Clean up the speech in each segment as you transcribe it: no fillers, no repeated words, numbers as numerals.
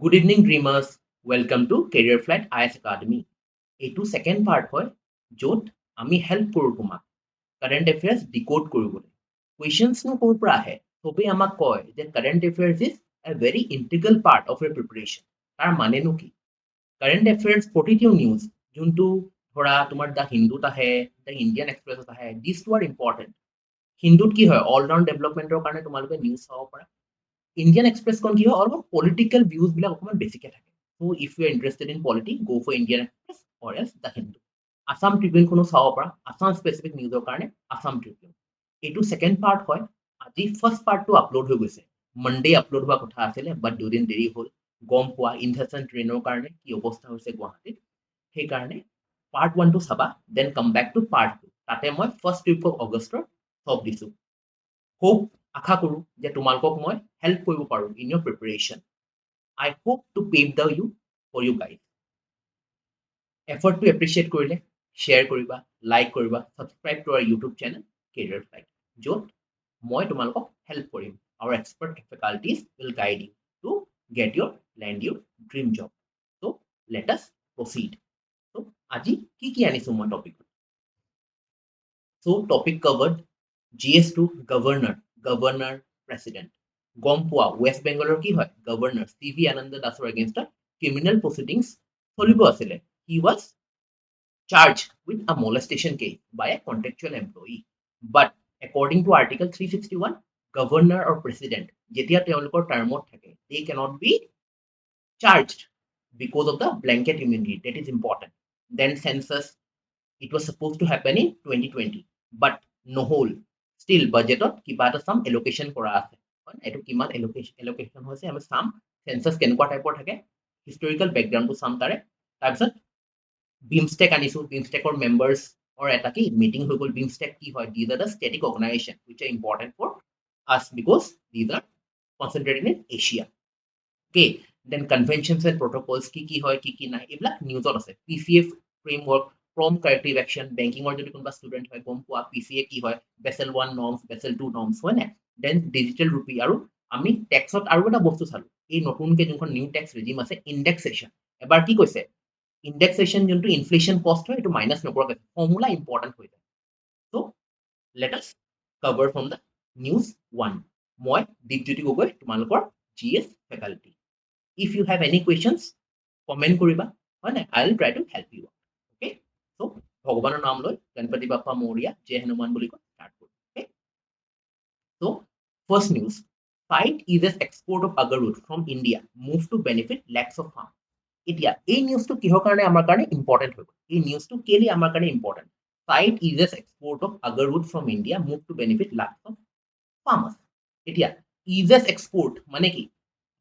Good evening, dreamers. Welcome to Careerflite IAS Academy. এইটো second part হয় য'ত আমি help কৰোঁ তোমাক current affairs decode কৰিবলৈ। Questions নো ক'ৰ পৰা আহে? চবেই আমাক কয় যে current affairs is a very integral part of your preparation. তাৰ মানেনো কি? Current affairs প্ৰতিটো news যোনটো ধৰা তোমাৰ The Hinduত আহে, The Indian Expressত আহে, these two are important. হিন্দুত কি হয় all round developmentৰ কাৰণে তোমালোকে news চাব পাৰা। Indian Express kon ki hoy almost political views bilak okman basic thake. So if you are interested in politics, go for Indian Express or else the Hindu. Assam Tribune kono saw para Assam specific news karne Assam Tribune. Etu second part hoy. Aji first part to upload hoy goise. Monday upload howa kotha asile but during deri hol. Gom poa in-person trainer karne ki obostha hoise Guwahati. He karne part 1 to saba then come back to part 2. Tate moi first week of August sob disu. Hope আশা কৰো যে তোমালোকক মই help কৰিব পাৰো in your preparation. I hope to pave the you for you guys. Effort to appreciate কৰিলে share কৰিবা, like কৰিবা, subscribe to our YouTube channel Careerflite. য'ত মই তোমালোকক help কৰিম. Our expert faculties will guide you to land your dream job. So let us proceed. So আজি কি আনিছো মই topic. So topic covered GS2 governor president. গম পোৱা West Bengal কি হয় governor CV Ananda Dasor against a criminal proceedings চলিব আছিলে. He was charged with a molestation case by a contractual employee. But according to Article 361, governor or president যেতিয়া তেওঁলোকৰ টাৰ্মত থাকে they cannot be charged because of the blanket immunity. That is important. Then census, it was supposed to happen in 2020, but নহ'ল. Still budgetot কিবা এটা some allocation কৰা আছে। এটো কিমান allocation হৈছে আমি চাম সেন্সাস কেনেকুৱা টাইপৰ থাকে historical background টো চাম তাৰে তাৰপিছত BIMSTEC আনিছো BIMSTECৰ members or এটা কি meeting হৈ গ'ল BIMSTEC কি হয় these are the static organization which are important for us because these are concentrated in Asia. Okay, then conventions and protocols কি হয় কি নাই এইবিলাক নিউজত আছে PCA framework from corrective action banking or যদি কোনবা student হয় গম পোৱা PCA কি হয় Basel 1 norms Basel 2 norms হয় না then digital rupee আৰু আমি ট্যাক্সত আৰু এটা বস্তু চালো এই নতুনকে যোনখন নিউ ট্যাক্স ৰেজিম আছে ইনডেক্সেশন এবাৰ কি কৈছে ইনডেক্সেশন যোনটো ইনফ্লেশন কষ্ট হয় এটো মাইনাস নকৰাকে ফৰ্মুলা ইম্পৰ্টেন্ট হৈ যায় so let us cover from the news 1 মই দীপজ্যোতি গগৈ তোমালোকৰ GS faculty. If you have any questions comment কৰিবা হয় না I will try to help you. Okay, so ভগৱানৰ নাম লৈ গণপতি বাপ্পা মৌৰ্য জয় হনুমান বুলি কৈ start কৰো. Okay, so first news, site EAS export of agarwood from India moves to benefit lakhs of farmers. এতিয়া এই নিউজটো কিহৰ কাৰণে আমাৰ কাৰণে ইম্পৰ্টেন্ট হৈ গ'ল এই নিউজটো কেলি আমাৰ কাৰণে important site EAS export of agarwood from India move to benefit lakhs of farmers. এতিয়া EAS export মানে কি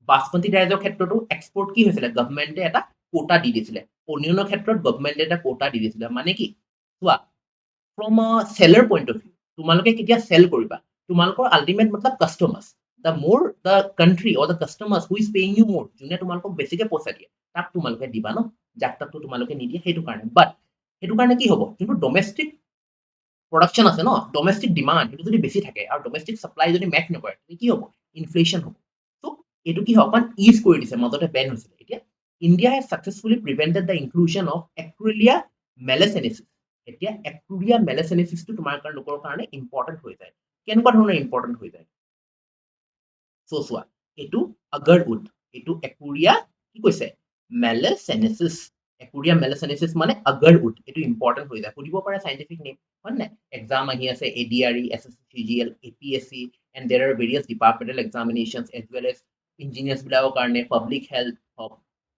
বাসমতি ৰাইজৰ ক্ষেত্ৰতো এক্সপোৰ্ট কি হৈছিল গভৰ্ণমেণ্টে এটা কোটা দি দিছিল অনিয়নৰ ক্ষেত্ৰত গভৰ্ণমেণ্টে এটা কোটা দি দিছিল মানে কি চোৱা from a seller point of view তোমালোকে কেতিয়া সেল কৰিবা তোমালোকৰ আল্টিমেট মতলব কাস্টমাৰ্স the more the country or the customers who is paying you more যোনে তোমালোকক বেছিকে পইচা দিয়ে তাক তোমালোকে দিবা ন যাক তাক তোমালোকে নিদিয়ে সেইটো কাৰণে বাট সেইটো কাৰণে কি হ'ব কিন্তু ডমেষ্টিক প্ৰডাকশন আছে ন ডমেষ্টিক ডিমান্ড সেইটো যদি বেছি থাকে আৰু ডমেষ্টিক সাপ্লাই যদি মেচ নকৰে কি হ'ব ইনফ্লেশন হ'ব সো এটো কি হকমান ইজ কৰি দিছে মাজতে বেন হৈছিল এতিয়া India has successfully prevented the inclusion of Equirria malacensis. এতিয়া Equirria malacensis টো তোমাৰ কাৰণে লোকৰ কাৰণে ইম্পৰ্টেন্ট হৈ যায় কেনেকুৱা ধৰণৰ ইম্পৰ্টেন্ট হৈ যায় সো সোৱা এটো agarwood এটো Equirria কি কৈছে malacensis Equirria malacensis মানে agarwood এটো ইম্পৰ্টেন্ট হৈ যায় সুধিব পাৰে সাইন্টিফিক নেম হয় না এক্সাম আহি আছে ADRE SSC CGL APSC and there are various departmental examinations as well as engineers বিলাকৰ কাৰণে public health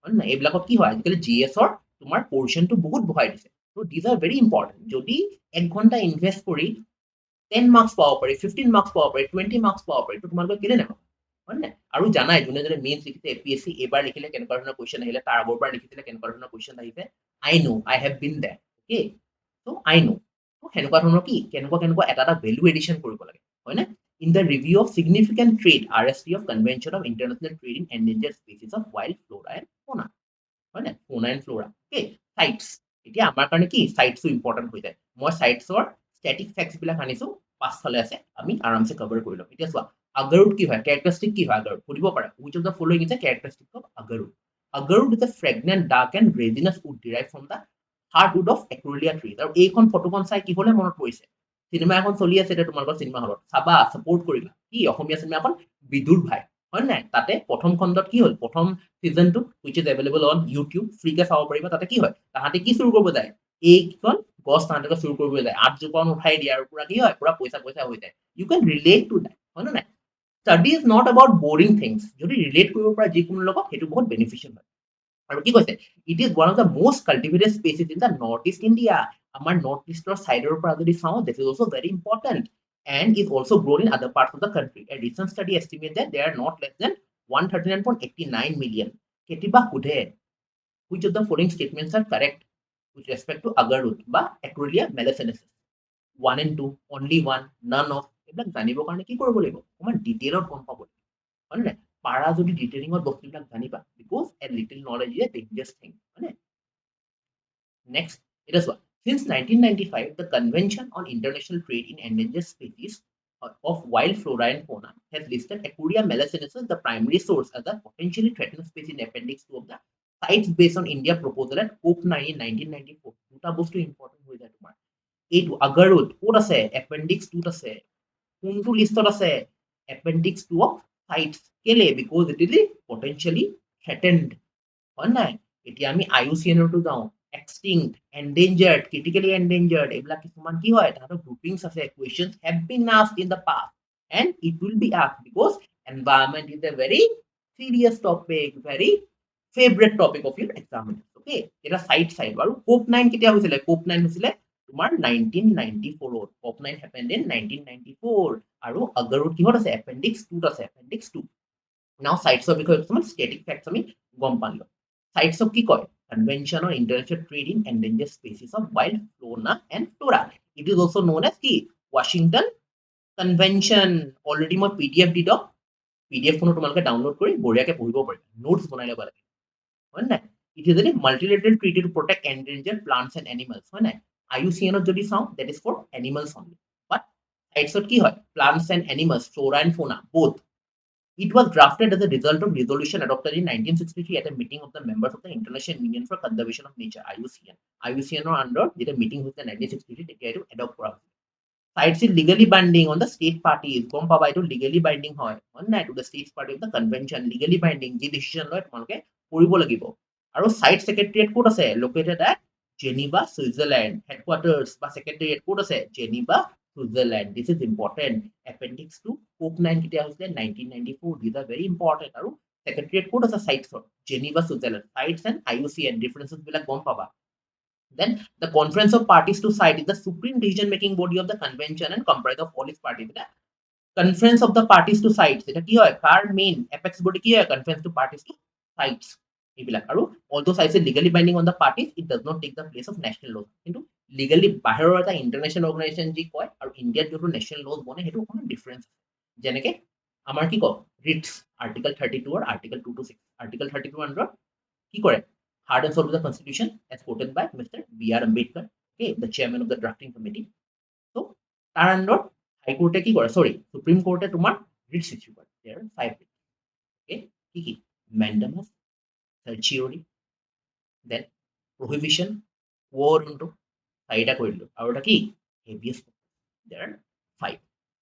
হয় না এইবিলাকত কি হয় আজিকালি GS ৰ তোমাৰ পোৰশন টো বহুত বঢ়াই দিছে so these are very important যদি 1 ঘন্টা ইনভেস্ট কৰি 10 মাৰ্কস পাব পাৰি 15 মাৰ্কস পাব পাৰি 20 মাৰ্কস পাব পাৰি তো তোমালোকে কেলে নাপাব হয় না আৰু জানাই যোনে যোনে মেইনছ লিখিছে APSC এবাৰ লিখিলে কেনেকুৱা ধৰণৰ কোৱেশ্চন আহিলে তাৰ আগৰবাৰ লিখিছিলে কেনেকুৱা ধৰণৰ কোৱেশ্চন আহিছে I know I have been there okay so I know তো হেনেকুৱা ধৰণৰ কি কেনেকুৱা এটা ভ্যালু এডিশন কৰিব লাগে হয় না in the review of significant trade RST of Convention of International Trade in Endangered Species of Wild Flora and Fauna হয় না fauna and flora okay sites এতিয়া আমাৰ কাৰণে কি সাইটসও ইম্পৰ্টেন্ট হৈ যায় মই সাইটসৰ স্ট্যাটিক ফ্যাক্টস বিলাক আনিছো পাছফালে আছে আমি আৰামসে কভাৰ কৰি লম এতিয়া চোৱা Agarwood কি হয় characteristic কি হয় agarwood সুধিব পাৰা which of the following is a characteristic of agarwood agarwood is a fragrant dark and resinous wood derived from the hardwood of Acacia trees আৰু এইখন ফটোখন চাই কি হলে মনত পৰিছে সিনেমা এখন চলি আছে এটা তোমালোকৰ সিনেমা হলত চাবা সাপোৰ্ট কৰিবা কি অসমীয়া সিনেমা এখন বিদুৰ ভাই হয় নাই তাতে প্ৰথম খণ্ডত কি হল প্ৰথম সিজনটো which is available on YouTube free কে চাব পাৰিবা তাতে কি হয় তাহাঁতে কি চুৰ কৰিব যায় এইখন গছ তাহাঁতে চুৰ কৰিব যায় আঠজোপান উঠাই দিয়ে আৰু পুৰা কি হয় পুৰা পইচা হৈ যায় you can relate to that হয় নে নাই study is not about boring things যদি relate কৰিব পৰা যিকোনো লগত সেইটো বহুত beneficial হয় আৰু কি কৈছে it is one of the most cultivated species in the northeast India আমাৰ নৰ্থ ইষ্টৰ সাইডৰ পৰা যদি চাও this is also very important and is also grown in other parts of the country a recent study estimates that there are not less than 139.89 million কেতিয়াবা সোধে which of the following statements are correct with respect to agarwood বা Acacia melissenensis 1 and 2 only one none of এইবিলাক জানিবৰ কাৰণে কি কৰিব লাগিব অকমান ডিটেইলত গম পাব লাগিব হয় নে পাৰা যদি ডিটেইলিঙত বস্তুবিলাক জানিবা because a little knowledge is a dangerous thing হয় নে next it is what since 1995 the convention on international trade in endangered species of wild flora and fauna has listed Acacia melissenensis the primary source as a potentially threatened species in appendix 2 of the sites based on India proposal at COP9 in 1994 দুটা বস্তু important হৈ যায় তোমাৰ এইটো agarwood ক'ত আছে appendix 2 ত আছে কোনটো লিষ্টত আছে appendix 2 of sites কেলে because it is potentially threatened হয় নাই এতিয়া আমি IUCN টো যাও extinct endangered critically endangered এইবিলাক কিছুমান কি হয় তাহাঁতৰ groupings আছে questions have been asked in the past and it will be asked because environment is a very serious topic very favorite topic of your examiners okay এটা side আৰু COP9 কেতিয়া হৈছিলে COP9 হৈছিলে তোমাৰ 1994 ত COP9 happened in 1994 আৰু agarwood কিহত আছে appendix 2 ত আছে appendix 2 now sites of বিষয়ে কিছুমান static facts আমি গম পালো sites of কি কয় convention on international trade in endangered species of wild fauna and flora it is also known as কি Washington convention already মই pdf দি দিও pdf খনো তোমালোকে ডাউনলোড কৰি বঢ়িয়াকে পঢ়িব পাৰিবা নোটস বনাই ল'ব লাগে হয় নাই it is a multilateral treaty to protect endangered plants and animals হয় নাই IUCN ত যদি চাও that is for animals only but sites ত কি হয় plants and animals flora and fauna both it was drafted as a result of resolution adopted in 1963 at a meeting of the members of the International Union for Conservation of Nature IUCN IUCN ৰ under যেটা meeting হৈছিল 1963 তেতিয়া এটো adopt কৰা হৈছিল sites is legally binding on the state parties গম পাবা এটো legally binding হয় নাই to the state party of the convention legally binding যি decision লয় তোমালোকে কৰিব লাগিব আৰু site secretariat ক'ত আছে located at Geneva Switzerland headquarters বা secretariat ক'ত আছে Geneva Switzerland this is important appendix 2 COP9 কেতিয়া হৈছিলে 1994 these are very important আৰু secretariat ক'ত আছে sites Geneva Switzerland sites and IUCN differences বিলাক গম পাবা then the conference of parties to CITE is the supreme decision making body of the convention and comprised of all its parties conference of the parties to CITES এটা কি হয় কাৰ main apex body কি হয় conference to parties to CITES এইবিলাক আৰু although CITES is legally binding on the parties it does not take the place of national law কিন্তু legally বাহিৰৰ এটা international organization যি কয় আৰু ইণ্ডিয়াত যোনটো national laws বনে হেতু অকমান difference যেনেকে আমাৰ কি কয় RITS article 32 or article 2 to 6 article 32 under কি কৰে hard and soul of the constitution as quoted by Mr. B.R. Ambedkar okay the chairman of the drafting committee so তাৰ under high court কি কৰে sorry supreme court তোমাৰ writs issue কৰে there are 5 writs okay কি mandamus certiorari then prohibition war into চাৰিটা কৰিলো আৰু এটা কি habeas corpus there are 5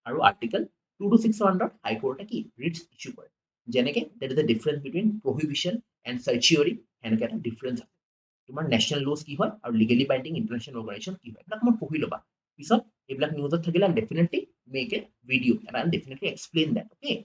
আৰু article 2 to 6 under high court কি writs issue কৰে যেনেকে there is a difference between prohibition and certiorari এনেকে এটা difference আছে তোমাৰ national laws কি হয় আৰু legally binding international organization কি হয় এইবিলাক মই পঢ়ি লবা পিছত এইবিলাক নিউজত থাকিলে definitely make a video and I'll definitely explain that okay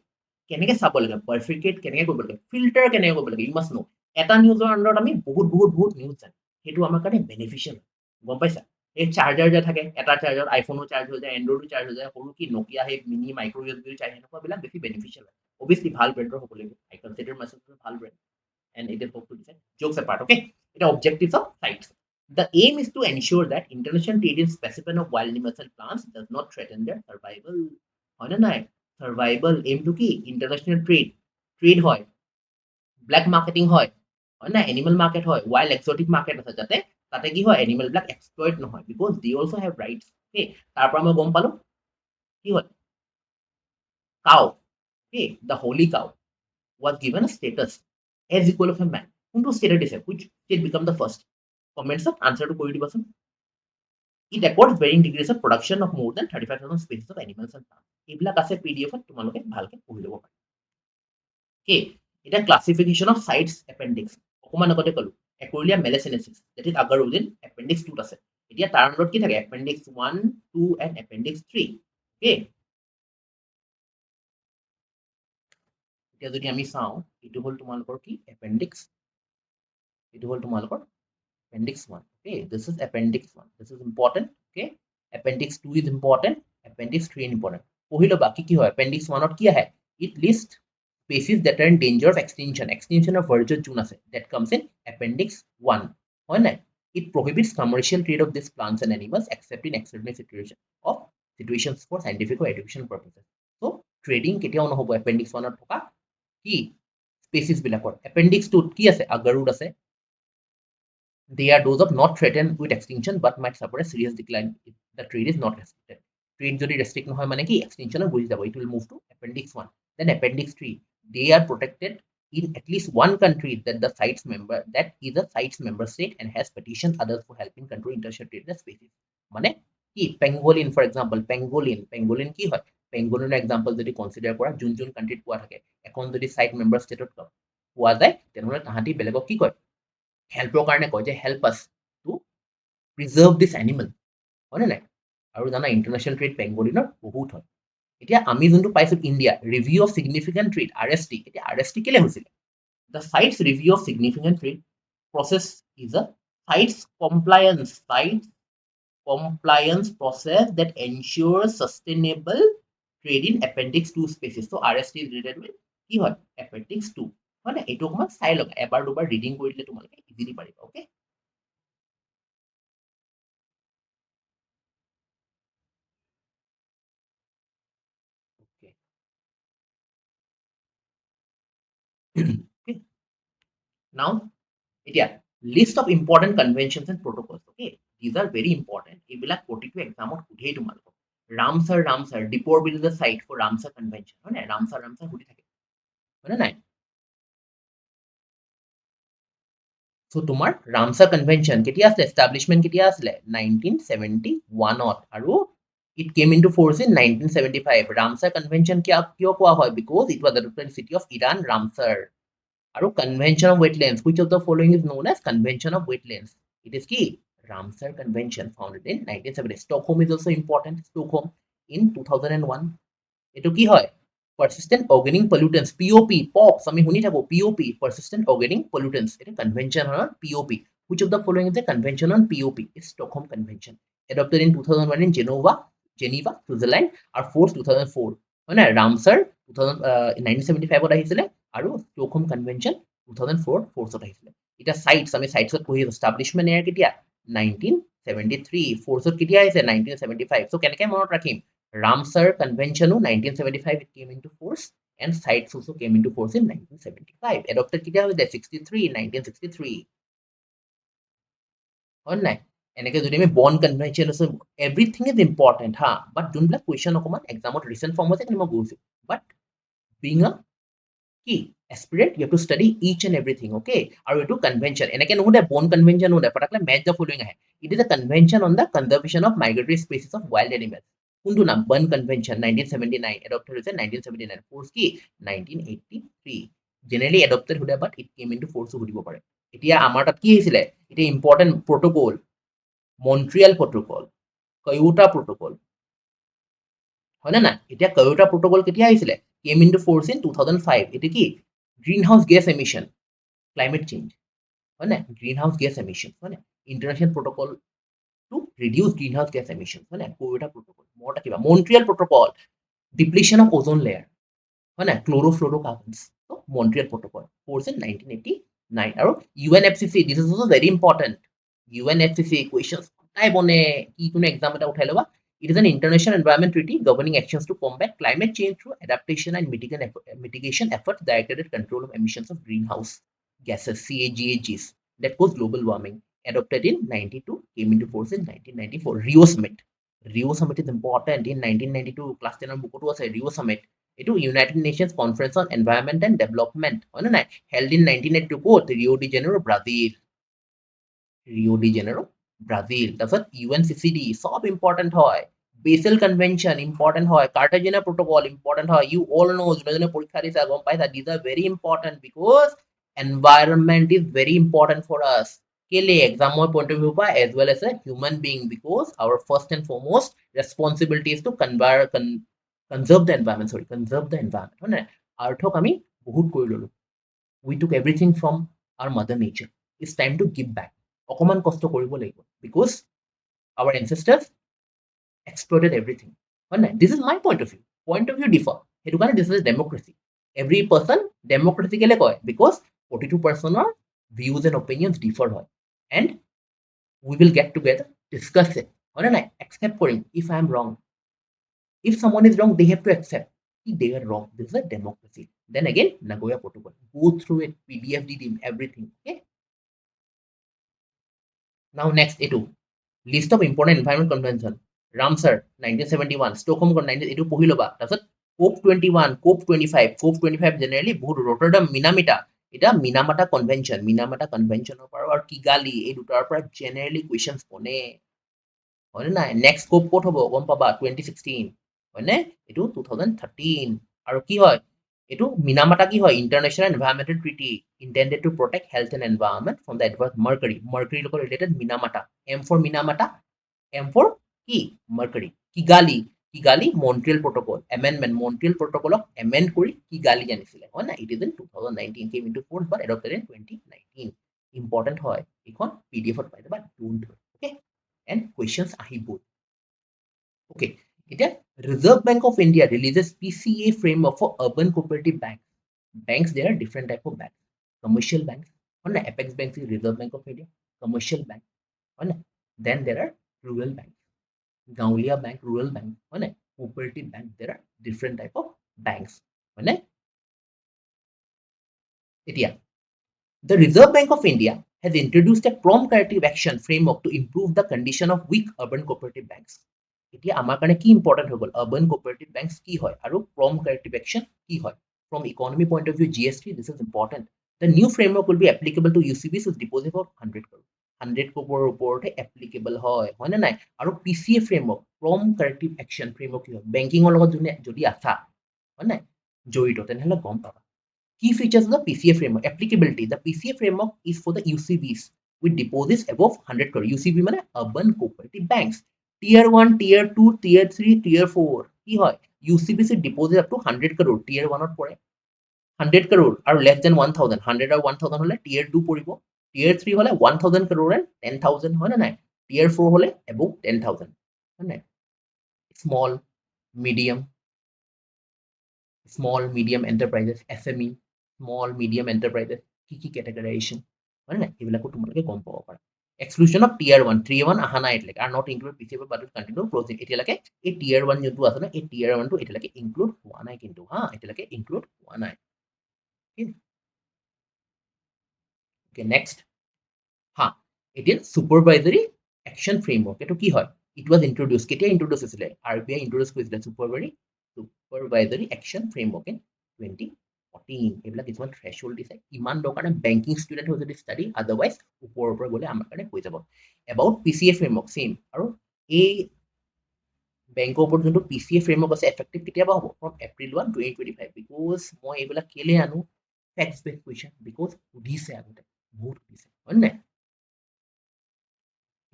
কেনেকে চাব লাগে perfecate কেনেকে কৰিব লাগে filter কেনেকে কৰিব লাগে you must know এটা নিউজৰ আন্ডাৰত আমি বহুত নিউজ জানো সেইটো আমাৰ কাৰণে beneficial গম পাইছা এই চাৰ্জাৰ যে থাকে এটা চাৰ্জাৰ আইফোনো চাৰ্জ হৈ যায় এন্ড্ৰইডো চাৰ্জ হৈ যায় সৰু কি নকিয়া হে মিনি মাইক্ৰো ইউএসবি চাৰ্জ এনেকুৱা বিলাক বেছি beneficial হয় obviously ভাল ব্ৰেণ্ডৰ হ'ব লাগিব I consider myself a ভাল brand and it is hope to decide jokes apart okay the objectives of CITES the aim is to ensure that international trade in specimen of wild animals and plants does not threaten their survival হয় না নাই survival aim to কি international trade হয় black marketing হয় না animal market হয় wild exotic market আছে যাতে তাতে কি হয় animal বিলাক exploit নহয় because they also have rights okay তাৰ পৰা মই গম পালো কি হয় cow Okay, the holy cow was given a status as equal of a man. কোনটো state দিছে? Which state become the first? Comments of answer to কৰি দিবাচোন. It accords varying degrees of production of more than 35,000 species of animals and plants. এইবিলাক আছে PDF ত তোমালোকে ভালকে পঢ়ি ল'ব পাৰা। Okay, এটা classification of sites appendix অকমান আগতে ক'লো Equolia melasinensis that is agarudin appendix 2 আছে। এতিয়া তাৰ আণ্ডাৰত কি থাকে appendix 1 2 and appendix 3। Okay, এতিয়া যদি আমি চাওঁ এইটো হ'ল তোমালোকৰ কি appendix, এইটো হ'ল তোমালোকৰ appendix 1। Okay, this is appendix 1, this is important। Okay, appendix 2 is important, appendix 3 is important। পঢ়ি ল'বা কি কি হয় appendix 1 ত কি আহে, it lists species that are in danger of extinction, extinction of virtual june আছে, that comes in appendix 1 হয় নাই। It prohibits commercial trade of these plants and animals except in extraordinary situations for scientific or educational purposes। So trading কেতিয়াও নহব appendix 1 ত থকা কি species বিলাকৰ। appendix 2 ত কি আছে agarud আছে, they are those of not threatened with extinction but might suffer a serious decline if the trade is not restricted। Trade যদি restrict নহয় মানে কি extinction গুচি যাব, it will move to appendix 1। Then appendix 3, they are protected in at least one country that is a CITES member state and has petitioned others for help in control international trade in species। মানে কি pangolin for example, pangolin কি হয় pangolin example যদি consider কৰা যোন যোন country পোৱা থাকে, এখন যদি CITES member state ত পোৱা যায় তেনেহলে তাহাঁতি বেলেগক কি কয় হেল্পৰ কাৰণে কয় যে হেল্প আছ টু প্ৰিজাৰ্ভ দিছ এনিমেল হয় নে নাই। আৰু জানা ইণ্টাৰনেশ্যনেল ট্ৰেড পেংগলিনৰ বহুত হয়। এতিয়া আমি যোনটো পাইছো India review of significant trade RST, এতিয়া RST কেলে হৈছিলে, the CITES review of significant trade process is a CITES compliance process that ensures sustainable trade in appendix 2 species। So RST is related with কি হয় appendix 2 হয় না। এইটো অকমান চাই লওক, এবাৰ দুবাৰ ৰিডিং কৰি দিলে তোমালোকে ইজিলি পাৰিবা। Okay, okay. Okay, now এতিয়া list of important conventions and protocols। Okay, these are very important, এইবিলাক প্ৰতিটো এক্সামত সুধেই তোমালোকক। ৰামচাৰ দীপৰ Beel is site for Ramsar convention হয় নাই, ৰামচাৰ সুধি থাকে হয় নাই। So তোমাৰ ৰামচাৰ কনভেনচন কেতিয়া আছিলে, এষ্টাব্লিছমেণ্ট কেতিয়া আছিলে 1971ত, আৰু it came into force in 1975। Ramsar convention কিয় কোৱা হয়, because it was adopted in city of Iran, Ramsar। আৰু convention of wetlands, which of the following is known as convention of wetlands? It is কি Ramsar convention founded in 1970। Stockholm is also important, Stockholm in 2001। এইটো কি হয় persistent organic pollutants POP আমি শুনি থাকো POP persistent organic pollutants, এটা convention হয় POP। which of the following is the convention on POP? It's Stockholm convention, adopted in 2001 in Geneva, Switzerland, আৰু 4th 2004 হয় নাই। ৰামচাৰ 1975ত আহিছিলে আৰু ষ্টকহোম কনভেনচন 2004 আহিছিলে। এতিয়া সাইটছ আমি সাইটছত পঢ়ি আছো, এষ্টাব্লিছমেণ্ট ইয়াৰ কেতিয়া 1973, ফ'ৰ্চত কেতিয়া আহিছে 1975। so কেনেকে মনত ৰাখিম, Ramsar Convention 1975 it came into force, and CITES also came into force in 1975। Adopted কেতিয়া হৈছিলে 1963 হয় নাই। এনেকে যদি আমি বন কনভেনচন আছে, এভৰিথিং ইজ ইম্পৰ্টেণ্ট হা, বাট যোনবিলাক কুৱেশ্যন অকণমান এক্সামত ৰিচেণ্ট ফৰ্ম হৈছে মই গৈছো, বাট বিং আ কি aspirant you have to study each and everything। okay, আৰু এইটো কনভেনচন এনেকে নুসুধে বন কনভেনচন নুসুধে, পটাকলে মেচ দ্য ফলোইং আহে। it is a convention on the conservation of migratory species of wild animals। কোনটো নাম বন কনভেনচন 1979, adopted হৈছে 1979, ফ'ৰ্চ কি 1983। জেনেৰেলি এডপ্টেড সোধে, বাট ইট কেম ইনটু ফ'ৰ্চো সুধিব পাৰে। এতিয়া আমাৰ তাত কি আহিছিলে, এতিয়া ইম্পৰ্টেণ্ট প্ৰট'কল মন্ট্ৰিয়েল প্ৰট'কল, কয়োটা প্ৰট'কল হয় নে নাই। এতিয়া কয়োটা প্ৰট'কল কেতিয়া আহিছিলে, কেম ইনটু ফ'ৰ্চ ইন 2005। এইটো কি greenhouse gas emission, climate change হয় নাই, গ্ৰীণ হাউচ গেছ এমিশ্যন হয় নাই, international protocol to reduce greenhouse gas emission হয় নাই, কয়োটা প্ৰট'কল মনত ৰাখিবা। Montreal protocol depletion of ozone layer হয় নাই, chlorofluorocarbons, Montreal protocol force in 1989। আৰু UNFCCC, this is also very important. UNFCCC question সদায় বনে, কি কোনো এক্সাম এটা উঠাই ল'বা। It is an international environment treaty governing actions to combat climate change through adaptation and mitigation efforts directed at control of emissions of greenhouse gases (GHGs) that cause global warming. Adopted in 92, came into force in 1994. Rio Summit is important in 1992, class 10 book was a Rio Summit, এইটো United Nations conference on environment and development হয় নে নাই held in 1982 ক'ত Rio de Janeiro Brazil Rio de Janeiro Brazil তাৰপিছত UNCCD সব important হয় Basel convention important হয় Cartagena protocol important হয় ইউ অল নো যোনে পৰীক্ষা দিছা গম পাইছা these are very important because environment is very important for us কেলে এক্সামৰ পইণ্ট অফ ভিউ পৰা as well as a human being because our first and foremost responsibility is to conserve the environment হয় নাই আৰ্থক আমি বহুত কৰি ললো we took everything from our mother nature it's time to give back অকমান কষ্ট কৰিব লাগিব because our ancestors exploited everything হয় নাই this is my point of view differ সেইটো কাৰণে this is democracy every person democracy কেলে কয় because প্ৰতিটো personৰ views and opinions differ হয় and we will get together discuss it হয় নে নাই accept কৰিম if I am wrong if someone is wrong they have to accept they are wrong this is a democracy then again Nagoya Protocol go through it PDF di dim everything okay now next এইটো list of important environment convention Ramsar 1971 Stockholm 19 এইটো পঢ়ি লবা তাৰপিছত COP 21 COP 25 COP 25 generally বহুত Rotterdam Minamata এটা মিনামাটা কনভেনশনৰ পৰা আৰু Kigali এই দুটাৰ পৰা জেনাৰেলি কুৱেশ্যনছ বনে হয় নাই নেক্সট স্কোপ ক'ত হ'ব গম পাবা 2016 হয়নে এইটো 2013 আৰু কি হয় এইটো মিনামাটা কি হয় international environmental treaty intended to protect health and environment from the adverse mercury লগত related Minamata M for Minamata M for কি mercury Kigali Montreal protocol amendment Montreal প্ৰট'কলক এমেণ্ড কৰি কিগালি আনিছিলে হয় না it is in 2019 came into force but adopted in 2019 important হয় এইখন পিডিএফত পাই যাবা ডোন্ট ওকে এণ্ড কুৱেশ্যনছ আহিব okay এতিয়া Reserve Bank of India releases PCA framework for urban cooperative banks there are different type of banks commercial banks হয় না Apex Bank is Reserve Bank of India commercial bank হয় না then there are rural banks গাঁৱলীয়া bank rural bank হয় না cooperative bank there are different type of banks হয় না এতিয়া the Reserve Bank of India has introduced a prompt corrective action framework to improve the condition of weak urban cooperative banks এতিয়া আমাৰ কাৰণে কি important হৈ গ'ল urban cooperative banks কি হয় আৰু prompt corrective action কি হয় from economy point of view GST this is important the new framework will be applicable to UCBs with deposit of 100 crore 100 crore ওপৰতে applicable হয় নে নাই আৰু PCA framework prompt corrective action framework কি হয় বেংকিঙৰ লগত যদি আছা হয় নাই জড়িত তেনেহলে গম পাবা Key features of the PCA framework. Applicability. The PCA framework is for the UCBs with deposits above 100 crore. UCB মানে urban cooperative banks. Tier 1, Tier 2, Tier 3, Tier 4. কি হয়? UCBs deposit up to 100 crore. Tier 1 ত পৰে 100 crore আৰু less than 1000. 100 আৰু 1000 হলে Tier 2 পৰিব. Tier 3 হলে 1000 crore and 10000 হয় না নাই? Tier 4 হলে above 10000 হয় নাই? Small, medium enterprises, SME, small, medium enterprises, কি categorization, হয় নাই এইবিলাকো তোমালোকে গম পাব পাৰা exclusion of tier 1 tier 1 আহা নাই এতিয়ালৈকে are not included PCA but continue closing এতিয়ালৈকে এই tier 1 যোনটো আছে না এই tier 1 টো এতিয়ালৈকে include হোৱা নাই কিন্তু হা এতিয়ালৈকে include হোৱা নাই okay next হা এতিয়া supervisory action framework এটো কি হয় it was introduced কেতিয়া introduce হৈছিলে RBI introduce কৰিছিলে supervisory action framework in 2014 এইবিলাক কিছুমান threshold দিছে ইমান দৰকাৰ নাই বেংকিং ষ্টুডেন্ট হৈ যদি ষ্টাডি আদাৰৱাইজ ওপৰৰ পৰা গ'লে আমাৰ কাৰণে হৈ যাব about PCA framework same আৰু এই বেংকৰ ওপৰত যোনটো PCA framework আছে effective কেতিয়াবা হ'ব from April 1 2025 because মই এইবিলাক কেলে আনো facts based question because সুধিছে আগতে বহুত সুধিছে হয় নাই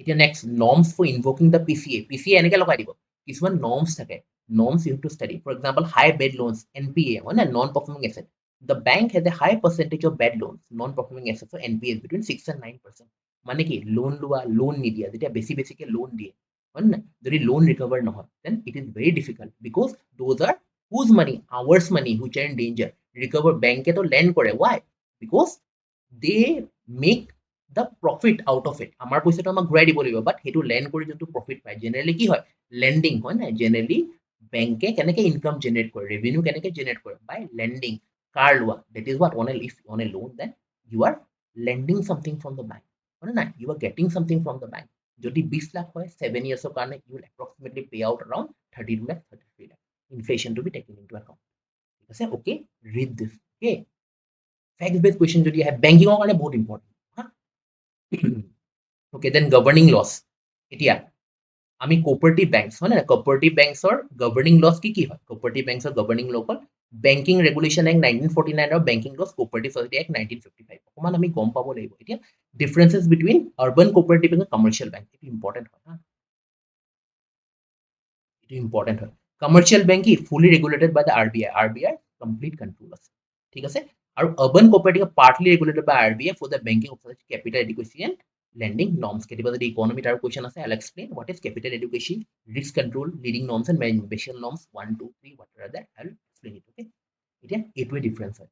এতিয়া next norms for invoking the PCA এনেকে লগাই দিব কিছুমান norms থাকে norms you have to study for example high bad loans NPA হয় না non performing asset the bank has a high percentage of bad loans non performing assets so NPA is between 6 and 9% মানে কি loan লোৱা loan নিদিয়া যেতিয়া বেছিকে loan দিয়ে হয় না যদি লোন ৰিকভাৰ নহয় then it is very difficult because those are whose money ours money which are in danger recover bank এ তো lend কৰে why because they make the profit out of it আমাৰ পইচাটো আমাক ঘূৰাই দিব লাগিব বাট সেইটো লেন্ড কৰি যোনটো প্ৰফিট পায় জেনেৰেলি কি হয় লেন্ডিং হয় না জেনেৰেলি বেংকে কেনেকে ইনকাম জেনেৰেট কৰে ৰেভিনিউ কেনেকে জেনেৰেট কৰে বাই লেন্ডিং কাৰ লোৱা that is what if on a loan then you are lending something from the bank হয় না you are getting something from the bank যদি 20 লাখ হয় 7 years ৰ কাৰণে you will approximately pay out around 32 lakh 33 lakh inflation to be taken into account আছে okay, read this. Okay, fact based question যদি আহে বেংকিঙৰ কাৰণে বহুত ইম্পৰ্টেণ্ট হা okay, then governing laws. এতিয়া আমি cooperative banks হয় না cooperative banksৰ governing laws কি হয় cooperative banksৰ governing law হ'ল Banking Regulation Act 1949 আৰু Banking Laws Cooperative Society Act 1955 অকমান আমি গম পাব লাগিব এতিয়া differences between urban cooperative and commercial bank এটো ইম্পৰ্টেন্ট হয় হা এটো ইম্পৰ্টেন্ট হয় commercial bank কি fully regulated by the RBI complete control আছে ঠিক আছে আৰু urban cooperative partly regulated by RBI for the banking of capital adequacy and lending norms কেতিয়াবা যদি economy তাৰ question আছে I'll explain what is capital adequacy risk control leading norms and management norms 1 2 3 what are that I'll explain it okay এতিয়া এইটোৱে difference হয়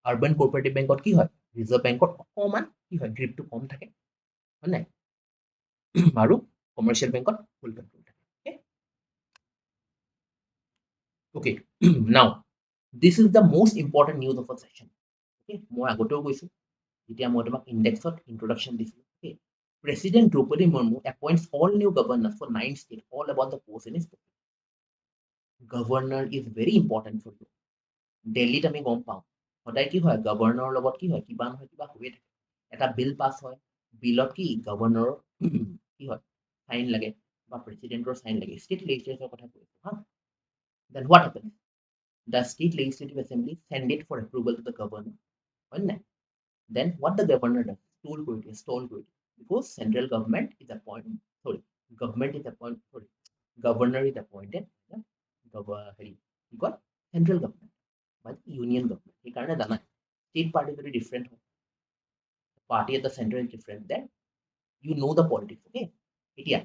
urban cooperative বেংকত কি হয় ৰিজাৰ্ভ বেংকত অকমান কি হয় গ্ৰিপটো কম থাকে হয় নাই আৰু কমাৰ্চিয়েল বেংকত ফুল কন্ট্ৰল থাকে okay now this is the most important news of a session okay মই আগতেও কৈছো এতিয়া মই তোমাক ইনডেক্সত ইন্ট্ৰোডাকশন দিছো okay President Draupadi Murmu appoints all new governors for 9 states all about the post in his governor is very important for you দিল্লীত আমি গম পাওঁ সদায় কি হয় গভৰ্ণৰৰ লগত কি হয় কিবা নহয় কিবা হৈয়ে থাকে এটা বিল পাছ হয় বিলত কি গভৰ্ণৰৰ কি হয় সাইন লাগে বা প্ৰেসিডেন্টৰ সাইন লাগে ষ্টেট লেজিসলেচাৰৰ কথা কৈছো হা then what happens the state legislative assembly send it for approval to the governor হয় নাই then what the governor does stall কৰি দিয়ে because central government is appointed sorry government is appointed sorry governor is appointed হেৰি কি কয় central government by the union government সেইকাৰণে জানা state party very different party at the center is different then you know the politics okay এতিয়া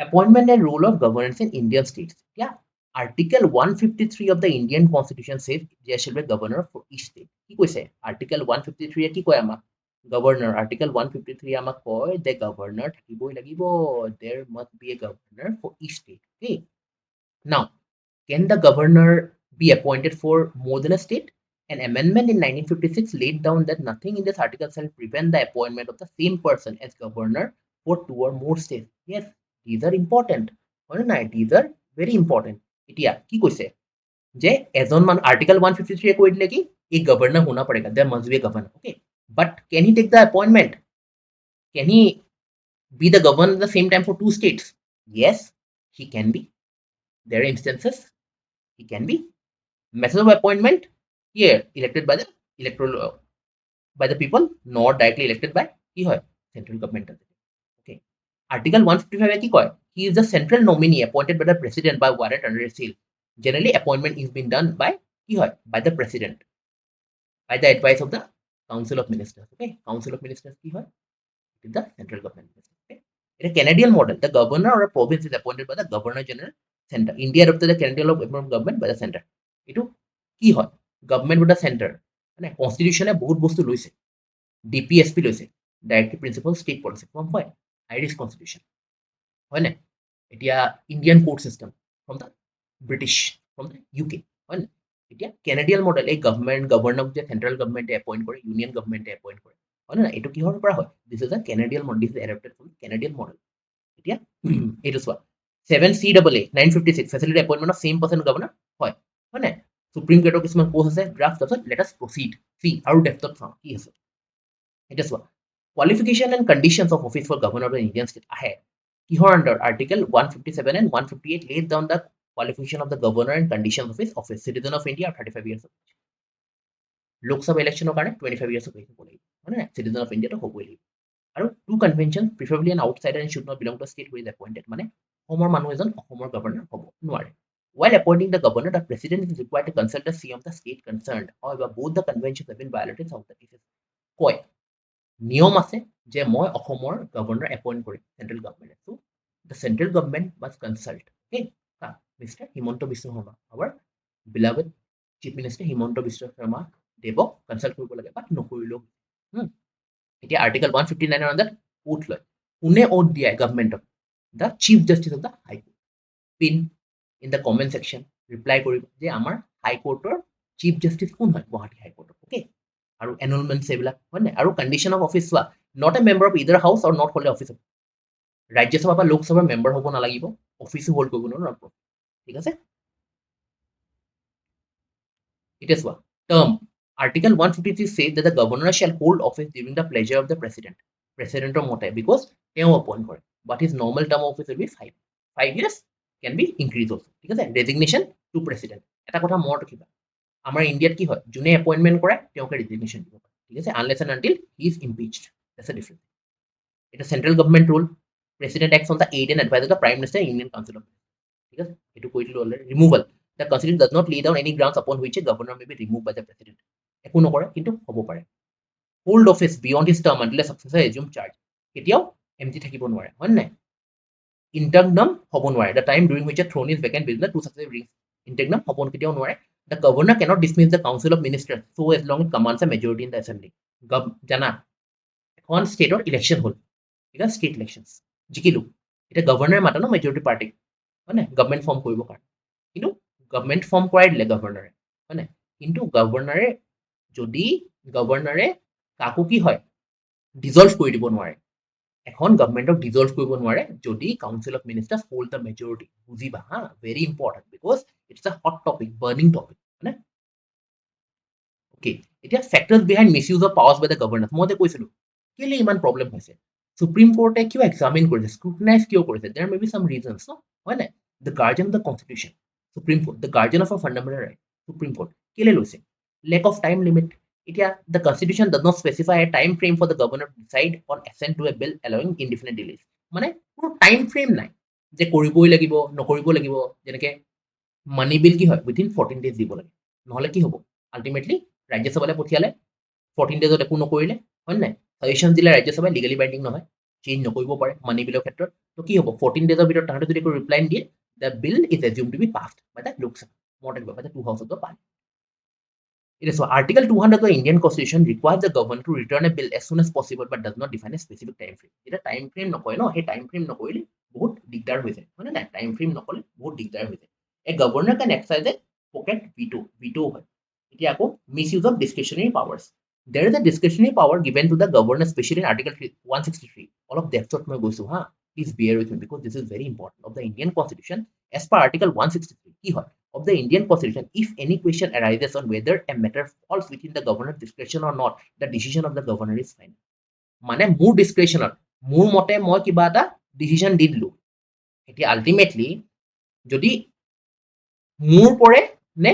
appointment and role of governance in Indian states yeah article 153 of the Indian constitution says there shall be a governor for each state কি কৈছে article 153 কি কয় আমাক governor article 153 আমাক কয় the governor থাকিবই লাগিব there must be a governor for each state okay now can the governor be appointed for more than a state An amendment in 1956 laid down that nothing in this article shall prevent the appointment of the same person as governor for 2 or more states. Yes, these are important. These are very important. এতিয়া কি কৈছে যে এজন মান article 153 এ কৈ দিলে কি এই governor হোনা পড়েগা there must be a governor okay but can he take the appointment can he be the governor at the same time for 2 states yes he can be there are instances he can be method of appointment here elected by the electoral by the people not directly elected by কি হয় central government okay article 155 কি কয় he is the central nominee appointed by the president by warrant under a seal generally appointment is being done by কি হয় by the president by the advice of the council of ministers okay council of ministers কি হয় it is the central government okay in a Canadian model the governor or a province is appointed by the governor general center India adopted the Canadian law of government by the center এটো কি হয় government with the centre মানে কনস্টিটিউশনে বহুত বস্তু লৈছে DPSP লৈছে directive principle state policy from হয় Irish constitution হয় নাই এতিয়া Indian court system from the British from the UK হয় নাই এতিয়া কেনেডিয়ান মডেল এই গভৰ্ণৰক যে চেন্ট্ৰেল গভৰ্নমেণ্টে এপইণ্ট কৰে ইউনিয়ন গভৰ্নমেণ্টে এপইণ্ট কৰে হয় নাই এইটো কিহৰ পৰা হয় this is a Canadian model this is adapted from Canadian model এতিয়া এইটো চোৱা 7CAA 956 facility appointment of same person governor হয় হয় নাই সুপ্ৰিম কোৰ্টৰ কিছুমান পোষ্ট আছে ড্ৰাফট তাৰপিছত লেট আছ প্ৰচিড সি আৰু ডেফটত চাওঁ কি আছে এতিয়া চোৱা qualification and conditions of office for governor of the Indian state আহে কিহৰ under article 157 and 158 laid down the qualification of the governor and conditions of his office citizen of India 35 years of age Lok Sabha ইলেকশনৰ কাৰণে 25 years of age হ'ব লাগিব হয় না citizen of India তো হ'বই লাগিব আৰু two conventions preferably an outsider and should not belong to a state who is appointed মানে অসমৰ মানুহ এজন অসমৰ গভৰ্ণৰ হ'ব নোৱাৰে While appointing the governor, the president is required to consult the CM of the state concerned. However, both the conventions have been violated some of the cases. কয় নিয়ম আছে যে মই অসমৰ গভৰ্ণৰ এপইণ্ট কৰিম চেন্ট্ৰেল গভৰ্ণমেণ্টে so the central government must consult okay Mr. Himanta Biswa Sarma our beloved chief minister Himanta Biswa Sarma দেৱক consult কৰিব লাগে বাট নকৰিলেও এতিয়া আৰ্টিকেল 159 ৰ আন্ডাৰ ওথ লয় কোনে ওথ দিয়ে গভৰ্নমেণ্টক the chief justice of the high court pin in the comment section reply কৰিব যে আমাৰ হাই কোৰ্টৰ চিফ জাস্টিস কোন হয় গুৱাহাটী হাই কোৰ্টৰ ওকে আৰু এনৰলমেন্টছ এইবিলাক হয় নাই আৰু কন্ডিশন অফ অফিস চোৱা not a member of either house or not হ'লে অফিস ৰাজ্যসভা বা লোকসভাৰ মেম্বাৰ হ'ব নালাগিব অফিসো হোল্ড কৰিব নোৱাৰো ঠিক আছে এতিয়া চোৱা term article 153 says that the governor shall hold office during the pleasure of the president presidentৰ মতে because তেওঁ appoint কৰে but his normal term of office will be 5 years can be increased also ঠিক আছে resignation to president এটা কথা মনত ৰাখিবা আমাৰ ইণ্ডিয়াত কি হয় যোনে এপইন্টমেন্ট কৰে তেওঁকে ৰেজিগনেশ্যন দিব পাৰে ঠিক আছে unless and until he is impeached that's a difference এটা central government rule president acts on the aid and advise of the prime minister union council of ঠিক আছে এটো কৈ দিলো already ৰিমুভাল the constitution does not lay down any grounds upon which a governor may be removed by the president একো নকৰে কিন্তু হ'ব পাৰে hold office beyond his term until a successor assume charge কেতিয়াও এমটি থাকিব নোৱাৰে হয় নাই interregnum হ'ব নোৱাৰে the time during which a throne is vacant between the two successive rings interregnum হ'ব কেতিয়াও নোৱাৰে the governor cannot dismiss the council of ministers so as long as it commands a majority in the assembly জানা এখন ষ্টেটৰ election হ'ল ঠিক আছে state elections জিকিলো এতিয়া গভৰ্ণৰে মাতা ন মেজৰিটি পাৰ্টিক হয় নাই গভৰ্ণমেণ্ট ফৰ্ম কৰিবৰ কাৰণে কিন্তু গভৰ্ণমেণ্ট ফৰ্ম কৰাই দিলে গভৰ্ণৰে হয় নাই কিন্তু গভৰ্ণৰে যদি গভৰ্ণৰে কাকো কি হয় ডিজলভ কৰি দিব নোৱাৰে এখন গভৰ্ণমেণ্টক ডিজলভ কৰিব নোৱাৰে যদি council of ministers hold the majority বুজিবা হা very important because it's a hot topic burning topic হয় নে ওকে এতিয়া factors behind misuse of powers by the governors মই যে কৈছিলো কেলে ইমান প্ৰব্লেম হৈছে সুপ্ৰিম কোৰ্টে কিয় এক্সামিন কৰিছে স্ক্ৰুটিনাইজ কিয় কৰিছে there may be some reasons ন হয় নাই the guardian of the constitution supreme court the guardian of a fundamental right supreme court কেলে লৈছে লেক অফ টাইম লিমিট এতিয়া the constitution does not specify a time frame for the governor to decide on assent to a bill allowing indefinite delays মানে কোনো time frame নাই যে কৰিবই লাগিব নকৰিব লাগিব যেনেকে মানি বিল কি হয় উইথিন 14 ডেজ দিব লাগে নহলে কি হ'ব আল্টিমেটলি ৰাজ্যসভালৈ পঠিয়ালে 14 ডেজত একো নকৰিলে হয় নাই সাজেশ্যন দিলে ৰাজ্যসভাই লিগেলি বাইণ্ডিং নহয় চেঞ্জ নকৰিব পাৰে মানি বিলৰ ক্ষেত্ৰত তো কি হ'ব 14 ডেজৰ ভিতৰত তাহাঁতে যদি একো ৰিপ্লাই দিয়ে the bill is assume to be passed by the Lok Sabha mortal by the two house of the parliament It is so Article 200 of the Indian Constitution requires the governor to return a bill as soon as possible but does not define a specific time frame. এটা time frame নকয় ন সেই time frame নকৰিলে বহুত দিগদাৰ হৈ যায় হয় না time frame নকলে বহুত দিগদাৰ হৈ যায় A governor can exercise a pocket veto হয় এতিয়া আকৌ misuse of discretionary powers there is a discretionary power given to the governor especially in Article 163 অলপ ডেপথত মই গৈছো হা please bear with me because this is very important of the Indian Constitution as per Article 163 কি হয় of the Indian Constitution, if any question arises on whether a matter falls within the governor's discretion or not, the decision of the governor is final. মানে মোৰ ডিসক্ৰিপশনত মোৰ মতে মই কিবা এটা decision দি দিলো এতিয়া আলটিমেটলি যদি মোৰ পৰে নে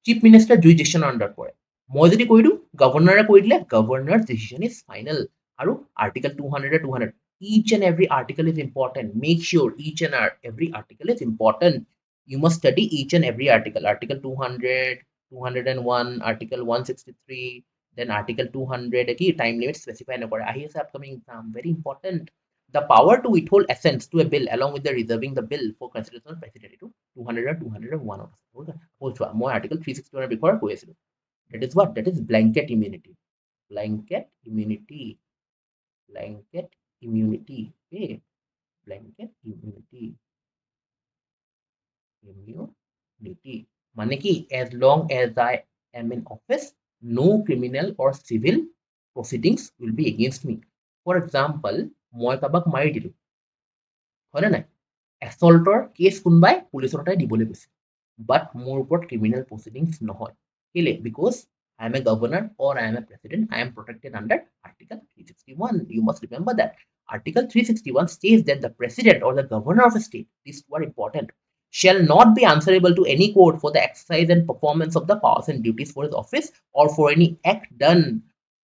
চিফ মিনিষ্টাৰ জুৰিডিকশ্যনৰ আন্ডাৰ পৰে মই যদি কৈ দিওঁ গভৰ্ণৰে কৈ দিলে গভৰ্ণৰ ডিসিশন ইজ ফাইনেল আৰু article 200 each and every article is important make sure each and every article is important you must study each and every article article 200 201 article 163 then article 200 a key time limit specify nokore ahi ase upcoming exam very important the power to withhold assents to a bill along with the reserving the bill for consideration of president to 200 or 201 also মই article 361 এর বিষয়ে কৈ আছিলো that is what that is blanket immunity blanket immunity okay blanket immunity মানে কি as long as I am in office no criminal or civil proceedings will be against me for example মই কাবাক মাৰি দিলো হয় নাই assaultৰ কেছ কোনবাই পুলিচৰ তাই দিবলৈ গৈছে but মোৰ ওপৰত criminal proceedings নহয় কেলে because I am a governor or I am a president I am protected under article 361 you must remember that article 361 states that the president or the governor of a state these two are important shall not be answerable to any court for the exercise and performance of the powers and duties for his office or for any act done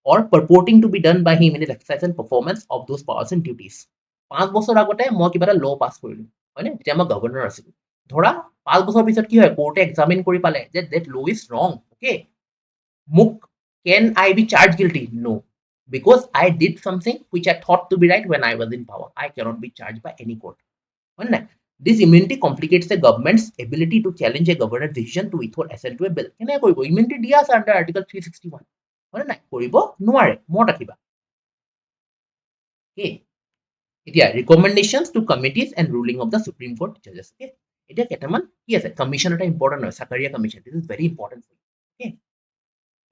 or purporting to be done by him in his exercise and performance of those powers and duties 5 বছৰ আগতে মই কিবা এটা ল pass কৰিলো হয়নে যেতিয়া মই গভৰ্ণৰ আছিলো ধৰা 5 বছৰ পিছত কি হয় কোৰ্টে এক্সামিন কৰি পালে যে that law is wrong okay মোক can I be charged guilty no because I did something which I thought to be right when I was in power I cannot be charged by any court হয় নাই This immunity complicates the government's ability to challenge a governor's decision to withhold assent to a bill. কেনে কৰিব immunity দিয়া আছে under article 361 হয় নাই কৰিব নোৱাৰে মত ৰাখিবা okay এতিয়া recommendations to committees and ruling of the Supreme Court judges okay এতিয়া কেটামান কি আছে কমিশন এটা ইম্পৰ্টেন্ট হয় সাকাৰিয়া commission this is very important okay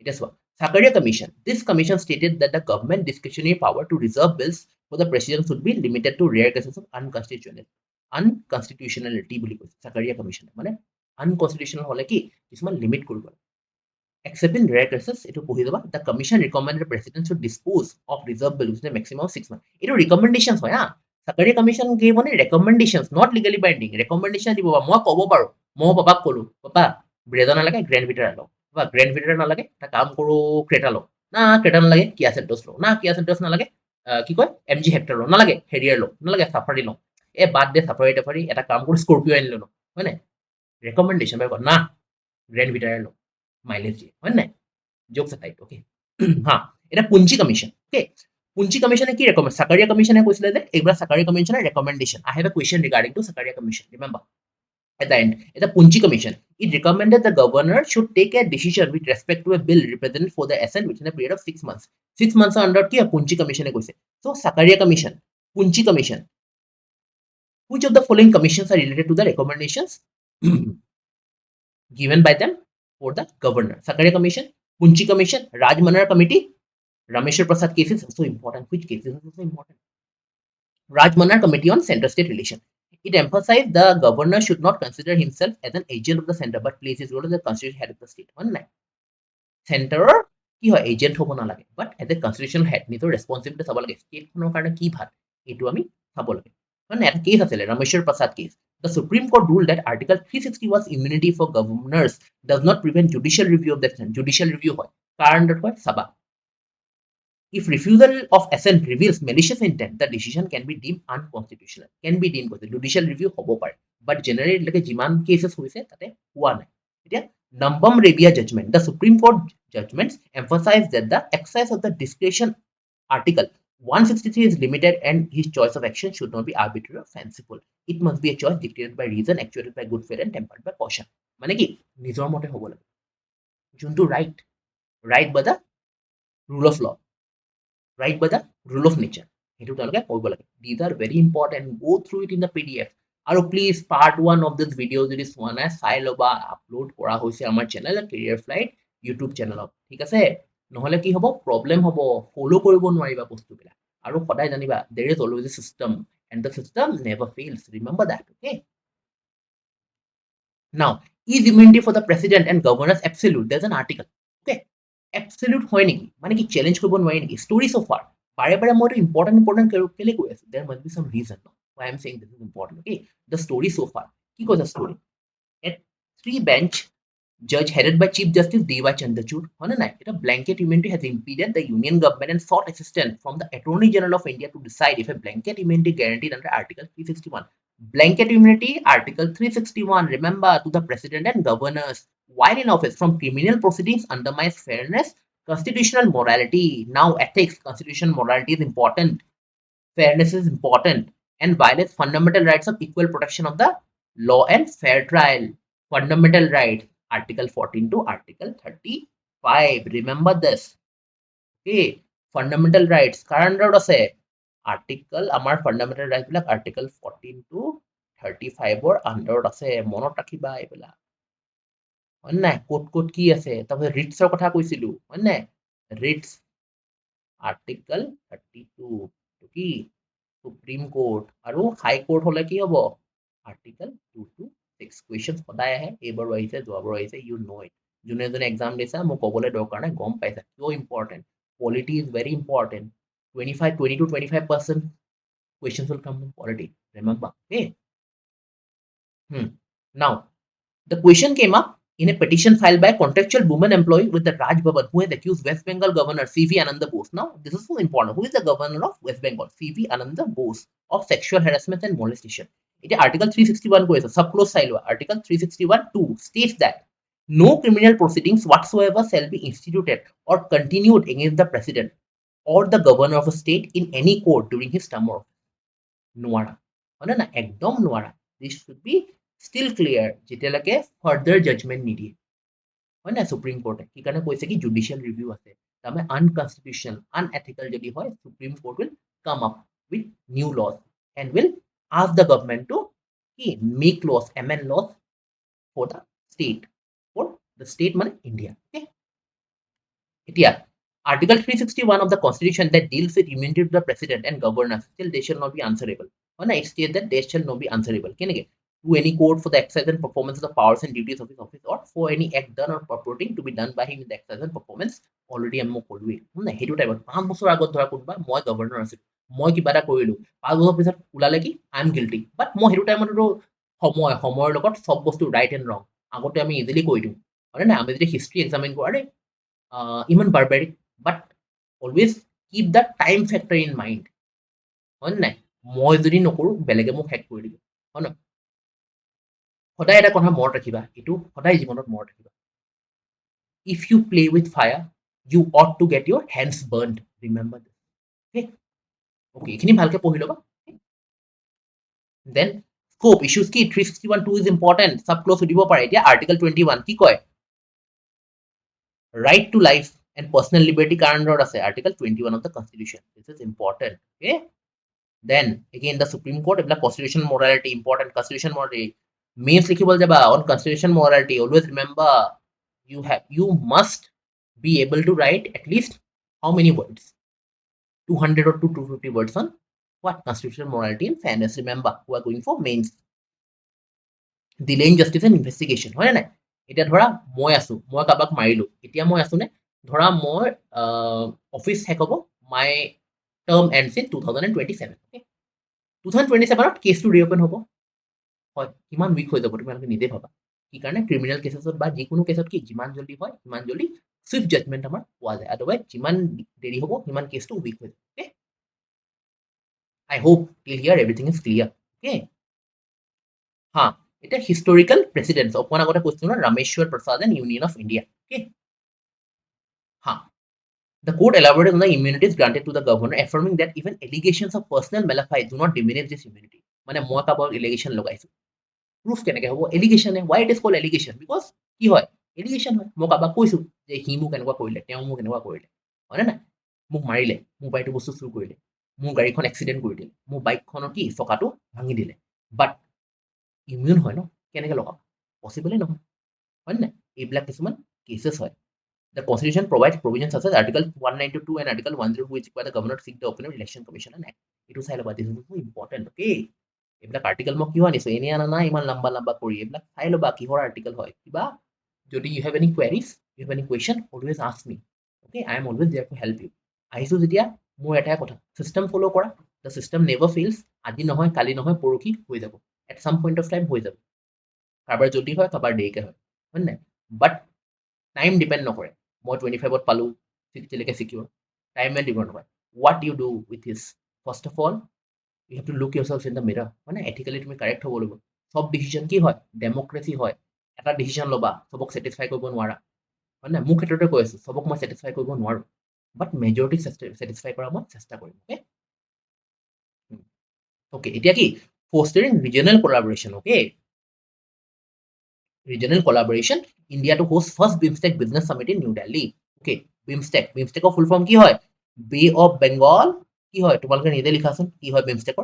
এতিয়া চোৱা Sakaria Commission. This commission stated that the government discretionary power to reserve bills for the president should be limited to rare cases of unconstitutionality বুলি কৈছে Sakaria Commission মানে unconstitutional হলে কি কিছুমান limit কৰিব except in rare cases etu pohi daba the commission recommended the president should dispose of reserve balloons in a maximum of 6 months etu recommendations hoy ha sakari commission ge mane recommendations not legally binding recommendation dibo moi kobo paro moi papa kolu papa breda na lage grand vitar lo papa grand vitar na lage ta kaam koru creta lo na creta na lage kia centos lo na kia centos na lage কি কয় mg hectare lo নালাগে হেৰিয়াৰ lo নালাগে safari lo এ বাদ দে safari টাফাৰী এটা কাম কৰো Scorpio আনি ললো হয় নাই রেকমেন্ডেশন বাই না গ্র্যান্ড ভিটারে লো মাইলেজ দিয়ে হয় নাই জোকস টাইপ ওকে হ্যাঁ এটা পুঞ্জি কমিশন ওকে পুঞ্জি কমিশনে কি রেকমেন্ড সাকারিয়া কমিশনে কৈছিলে যে এইবাৰ সাকাৰিয়া কমিশনৰ recommendation I have a question regarding to Sarkaria commission remember at the end it's a punji commission it recommended the governor should take a decision with respect to a bill represented for the assent within a period of 6 months 6 months under কি punji commission কৈছে so sakaria commission punji commission which of the following commissions are related to the recommendations given by them for the governor sakaria commission punji commission rajmanar committee rameshwar prasad case is also important which case is also important rajmanar committee on center state relation it emphasized the governor should not consider himself as an agent of the center but plays his role as a constitutional head of the state one line center কি হয় agent হ'ব নালাগে but as a constitutional head নিজৰ responsibility চাব লাগে ষ্টেটখনৰ কাৰণে কি ভাল এইটো আমি চাব লাগে মানে এটা কেছ আছিলে ৰামেশ্বৰ প্ৰসাদ cash the supreme court ruled that article 361's immunity for governors does not prevent judicial review of the judicial review হয় কাৰণ হয় চাবা if refusal of assent reveals malicious intent the decision can be deemed unconstitutional can be deemed judicial review হ'ব পাৰে but generally like যিমান কেसेছ হৈছে তাতে হোৱা নাই এতিয়া Numbum Rebia judgment. The Supreme Court judgments emphasize that the exercise of the discretion article 163 is limited and his choice of action should not be arbitrary or fanciful. It must be a choice dictated by reason, actuated by good faith and tempered by caution. মানে কি নিজৰ মতে হ'ব লাগে যোনটো right by the rule of law right by the rule of nature সেইটো তেওঁলোকে কৰিব লাগে these are very important go through it in the pdf আৰু please part 1 of this video যদি চোৱা নাই চাই লবা আপলোড কৰা হৈছে আমাৰ চেনেল Careerflite ইউটিউব চেনেলত ঠিক আছে নহলে কি হ'ব প্ৰবলেম হ'ব ফলো কৰিব নোৱাৰিবা বস্তুবিলাক আৰু সদায় জানিবা there is always a system and the system never fails remember that okay now is immunity for the president and governors absolute there's an article okay absolute হয় নেকি মানে কি চ্যালেঞ্জ কৰিব নোৱাৰি নেকি story so far বাৰে বাৰে মই important কেলে কৈ আছো there must be some reason no? why I'm saying this is important okay the story so far কি কৈছে story at 3 bench judge headed by Chief Justice D.Y. Chandrachud on a night a blanket immunity has impeded the union government and sought assistance from the Attorney General of India to decide if a blanket immunity guaranteed under Article 361 blanket immunity Article 361 remember to the president and governors while in office from criminal proceedings undermines fairness constitutional morality now ethics constitutional morality is important fairness is important and violates fundamental rights of equal protection of the law and fair trial fundamental rights article 14 to article 35 remember this okay fundamental rights কাৰ আন্ডাৰত আছে article আমাৰ fundamental rights বিলাক article 14 to 35 ৰ আন্ডাৰত আছে মনত ৰাখিবা এইবিলাক হয় নাই কোট কি আছে তাৰপৰা ৰিটছৰ কথা কৈছিলো হয় নাই ৰিটছ article 32 কি Supreme Court আৰু High Court হলে কি হ'ব Article 2 to 6 questions সদায় আহে এইবাৰ আহিছে যোৱাবাৰ আহিছে you know it যোনে যোনে exam দিছা মই ক'বলৈ দৰকাৰ নাই গম পাইছা কিয় important polity is very important 20 to 25% questions will come from polity remember okay now the question came up in a petition filed by a contractual woman employee with the Raj Bhavan who has accused West Bengal Governor C.V. Ananda Bose. Now, this is so important. Who is the governor of West Bengal? C.V. Ananda Bose of sexual harassment and molestation. It is Article 361 goes subclause silo. Article 361(2) states that no criminal proceedings whatsoever shall be instituted or continued against the president or the governor of a state in any court during his term of office. নোৱাৰা হয় না একদম নোৱাৰা this should be still clear যেতিয়ালৈকে further judgment নিদিয়ে হয় না supreme কোৰ্টে কি কাৰণে কৈছে কি জুডিশিয়াল ৰিভিউ আছে তাৰমানে unconstitutional unethical যদি হয় supreme court will come up with new laws and will ask the government to make laws amend laws for the state মানে India okay এতিয়া Article 361 of the Constitution that deals with immunity to the president and governors still they shall not be answerable. It states that they shall not be answerable. to any court for the exercise and performance of the powers and duties of his office or for any act done or purporting to be done by him in the exercise and performance already আমি মোক ক'লোৱেই সেইটো টাইমত 5 বছৰ আগত ধৰা কোনোবা মই গভৰ্ণৰ আছিলো মই কিবা এটা কৰিলো 5 বছৰ পিছত ওলালে কি আই এম গিল্টি বাট মই সেইটো টাইমতো সময়ৰ লগত সব বস্তু ৰাইট এণ্ড ৰং আগতে আমি ইজিলি কৈ দিওঁ হয়নে নাই আমি যদি হিষ্ট্ৰী এক্সামিন কৰোঁ আৰে ইমান barbaric but always keep the time factor in mind হয়নে নাই মই যদি নকৰোঁ বেলেগে মোক হেক কৰি দিব হয় নহয় সদায় এটা কথা মনত ৰাখিবা এইটো সদায় জীৱনত মনত ৰাখিবা if you play with fire you ought to get your hands burned remember this okay okay এইখিনি ভালকে পঢ়ি ল'বা then scope issues কি 361(2) is important sub clause সুধিব পাৰে এতিয়া article 21 কি কয় right to life and personal liberty কাৰ আণ্ডাৰত আছে article 21 of the constitution this is important okay then again the supreme court এইবিলাক constitutional morality important constitution morality means লিখিবলৈ যাবা on constitution morality always remember you must be able to write at least how many words 200 or 250 words on what constitutional morality and fairness remember who are going for mains delay in justice and investigation হয় নাই এতিয়া ধৰা মই আছো মই কাবাক মাৰিলো এতিয়া মই আছো নে ধৰা মই অফিস হেক হ'ব my term ends in 2027 okay 2027 ত কেছটো ৰিঅপেন হ'ব হয় কিমান উইক হৈ যাব তোমালোকে নিজে ভাবা কি কাৰণে ক্ৰিমিনেল কেছছত বা যিকোনো কেছত কি যিমান জলদি হয় সিমান জলদি সুইফট জাজমেন্ট আমাৰ পোৱা যায় আদাৰৱাইজ যিমান দেৰি হ'ব সিমান কেছটো উইক হৈ যাব okay I hope till here everything is clear okay হা এটা historical precedence অকমান আগতে কৈছিলো না ৰামেশ্বৰ প্ৰসাদ and Union of India okay ha the court elaborated on the immunities granted to the governor affirming that even allegations of personal malafide do not diminish this immunity মানে মই কাবাক allegation লগাইছো proof কেনেকে হ'ব allegation why it is called allegation because কি হয় allegation হয় মই কাবাক কৈছো যে হি মোক এনেকুৱা কৰিলে তেওঁ মোক এনেকুৱা কৰিলে হয়নে নাই মোক মাৰিলে মোক বাইটো বস্তু চুৰ কৰিলে মোৰ গাড়ীখন এক্সিডেন্ট কৰি দিলে মোৰ বাইকখনৰ কি চকাটো ভাঙি দিলে বাট ইমিউন হয় ন কেনেকে লগাব পসিবলে নহয় হয় নাই এইবিলাক কিছুমান কেसेছ হয় The Constitution provides provisions such as Article 192 and Article 102 which require the governor to seek the opinion of Election Commission and Act. It was highlighted. This is important. Okay. এইবিলাক আৰ্টিকেল মই কিয় আনিছো এনে আনা নাই ইমান লম্বা লম্বা কৰি এইবিলাক চাই ল'বা কিহৰ আৰ্টিকেল হয় কিবা যদি you have any queries you have any question always ask me okay I am always there to help you আহিছো যেতিয়া মোৰ এটাই কথা system follow কৰা the system never fails আজি নহয় কালি নহয় পৰহি হৈ যাব at some point of time হৈ যাব কাৰোবাৰ জলদি হয় কাৰোবাৰ দেৰিকে হয় নাই বাট টাইম ডিপেণ্ড নকৰে মই 25ত পালো 60 লৈকে সিকিউৰ টাইমে ডিপেণ্ড নকৰে what you do with this first of all you have to look yourself in the mirror মানে এথিক্যালি তুমি কাৰেক্ট হ'ব লাগিব সব ডিসিশন কি হয় ডেমোক্ৰেসি হয় এটা ডিসিশন লবা সবক স্যাটিসফাই কৰিব নোৱাৰা মানে মোৰ ক্ষেত্ৰতে কৈ আছো সবক মই স্যাটিসফাই কৰিব নোৱাৰো বাট মেজৰিটি স্যাটিসফাই কৰা মই চেষ্টা কৰিম ওকে ওকে এতিয়া কি fostering regional collaboration okay regional collaboration India to host first BIMSTEC business summit in New Delhi okay BIMSTEC full form কি হয় Bay of Bengal কি হয় তোমালোকে নিজে লিখাচোন কি হয় BIMSTEC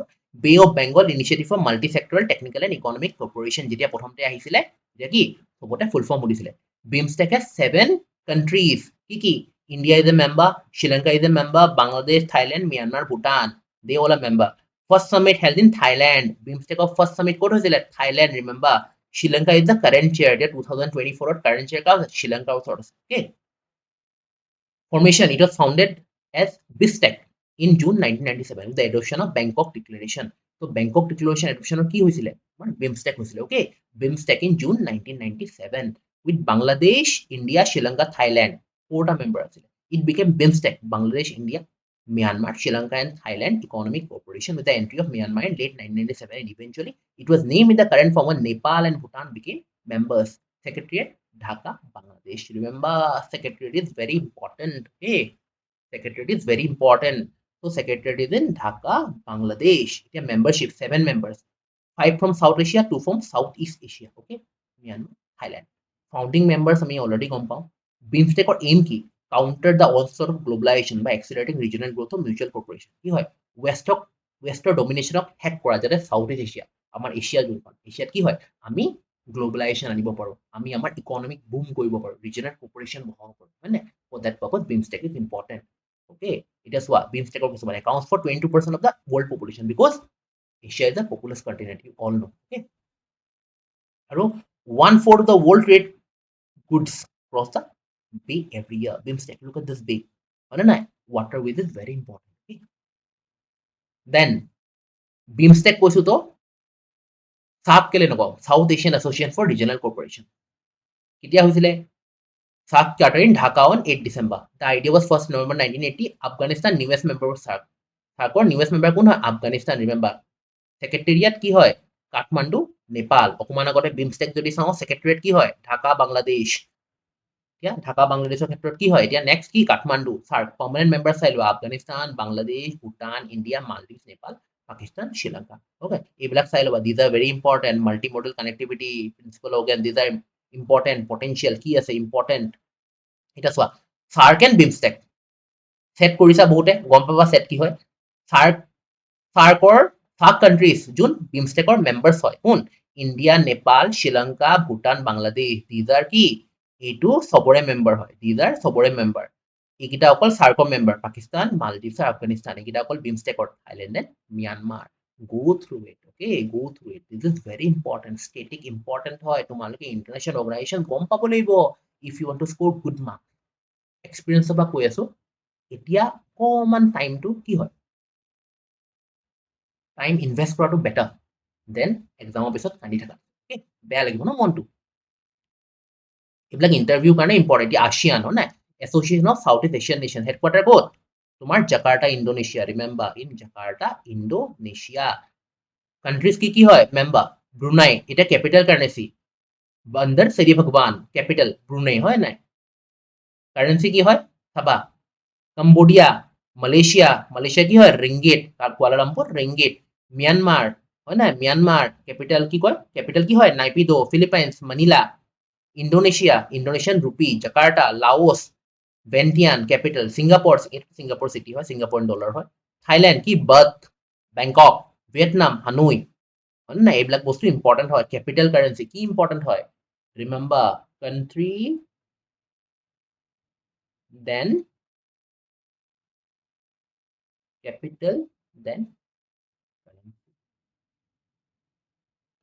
Bay of Bengal Initiative for Multi-Sectoral Technical and Economic Cooperation যেতিয়া প্ৰথমতে আহিছিলে যে কি সবতে full form উঠিছিলে BIMSTEC has 7 countries কি India is a member Sri Lanka is a member Bangladesh Thailand Myanmar Bhutan they all are member first summit held in Thailand BIMSTEC first summit ক'ত হৈছিলে Thailand remember Sri Lanka is the current chair. The 2024 current chair का Sri Lanka was okay. Formation it was founded as BIMSTEC in June 1997 with the adoption of Bangkok Declaration. So Bangkok Declaration adoption of কি হৈছিলে BIMSTEC হৈছিলে okay. BIMSTEC in June 1997 with Bangladesh, India, Sri Lanka, Thailand. 4টা member আছিলে. It became BIMSTEC Bangladesh, India, Myanmar, Sri Lanka and Thailand economic cooperation with the entry of Myanmar in late 1997 and eventually it was named in the current form when Nepal and Bhutan became members. Secretariat Dhaka, Bangladesh. Remember Secretariat is very important. Okay. Secretariat is very important. So Secretariat is in Dhaka, Bangladesh. Yeah, membership 7 members. 5 from South Asia, 2 from Southeast Asia. Okay. Myanmar, Thailand. Founding members আমি already গম পাওঁ BIMSTEC or aim কি counter the onslaught of globalization by accelerating regional growth of mutual cooperation কি হয় ৱেষ্টৰ ডমিনেশ্যনক hack কৰা যাতে south east Asia আমাৰ Asia যোনখন এছিয়াত কি হয় আমি গ্লোবালাইজেশ্যন আনিব পাৰো আমি আমাৰ ইকনমিক বুম কৰিব পাৰো ৰিজনাল কোঅপাৰেশ্যন বঢ়াব পাৰো হয় নে for that purpose BIMSTEC is important okay এতিয়া চোৱা BIMSTEC কিছুমান accounts for 22% of the world population because Asia is a populous continent you all know okay আৰু 1/4 of the world trade goods cross the bay every year. BIMSTEC, look at this bay. Waterways is very important. Okay? Then BIMSTEC কৈছো তো সাপ কেলে নকওঁ, South Asian Association for Regional Cooperation. কেতিয়া হৈছিলে? SAARC charter in Dhaka on 8 December. The idea was 1st November 1980. Afghanistan newest member of SAARC. SAARCৰ newest member কোন হয়? Afghanistan, remember. সেক্ৰেটেৰিয়েট কি হয়? কাঠমাণ্ডু, নেপাল। অকমান আগতে বিমষ্টেক যদি চাওঁ, সেক্ৰেটেৰিয়েট কি হয়? ঢাকা, বাংলাদেশ। এতিয়া ঢাকা বাংলাদেশৰ ক্ষেত্ৰত কি হয়? এতিয়া নেক্সট কি? কাঠমাণ্ডু। SAARC পাৰ্মানেণ্ট মেম্বাৰ চাই লোৱা, আফগানিস্তান, বাংলাদেশ, ভূটান, ইণ্ডিয়া, মালদ্বীপ, নেপাল, পাকিস্তান, শ্ৰীলংকা। অ'কে, এইবিলাক চাই ল'বা। These are very important. Multi model connectivity, principal organ, these are important. Potential কি আছে? ইম্পৰ্টেণ্ট। এতিয়া চোৱা, SAARC এণ্ড বিমষ্টেক ছেট কৰিছা বহুতে, গম পাবা ছেট কি হয়। SAARCৰ কাণ্ট্ৰিজ যোন বিমষ্টেকৰ মেম্বাৰ্ছ হয়, কোন? India, Nepal, Sri Lanka, Bhutan, Bangladesh. These are কি? এইটো চবৰে মেম্বাৰ হয়। দিজ আৰ চবৰে মেম্বাৰ। এইকেইটা অকল SAARCৰ মেম্বাৰ। পাকিস্তান, মালদ্বীপ আৰু আফগানিস্তান। এইকেইটা অকল বিমষ্টেকৰ। Thailand and Myanmar. Go through it. Okay, go through it. This is very important. Static important হয়। তোমালোকে ইণ্টাৰনেশ্যনেল অৰ্গেনাইজেশ্যন গম পাব লাগিব if you want to score good marks. এক্সপিৰিয়েঞ্চৰ পৰা কৈ আছো। এতিয়া অকণমান টাইমটো কি হয়, টাইম ইনভেষ্ট কৰাটো বেটাৰ দেন এক্সামৰ পিছত কান্দি থাকা। অ'কে, বেয়া লাগিব ন মনটো। এইবিলাক ইণ্টাৰভিউৰ কাৰণে ইম্পৰ্টেণ্ট। এতিয়া ASEAN হয় নাই, association of south east Asian nation, headquarter ক'ত? তোমাৰ Jakarta, Indonesia. Remember, in Jakarta, Indonesia. Countries কি কি হয় মেম্বাৰ? ব্ৰুনাই। এতিয়া কেপিটেল কাৰেঞ্চি বন্দৰ শ্ৰী ভগৱান, কেপিটেল ব্ৰুনাই হয় নাই। কাৰেঞ্চি কি হয় চাবা, কম্বোডিয়া, মালয়েছিয়া কি হয়? ৰিংগিত। কুৱালালামপুৰ, ৰিংগিত। ম্যানমাৰ হয় নাই, ম্যানমাৰ কেপিটেল কি কয়? কেপিটেল কি হয়? Naypyidaw. Philippines, Manila. Indonesian rupee. Jakarta, Laos, Vientiane capital. Singapore city হয়, ছিংগাপুৰ ডলাৰ হয়। থাইলেণ্ড কি? বাৰ্থ। বেংকক। Vietnam, Hanoi. হয় নাই, এইবিলাক বস্তু ইম্পৰ্টেণ্ট হয়। কেপিটেল কাৰেঞ্চি কি ইম্পৰ্টেণ্ট হয়? Remember, country then capital then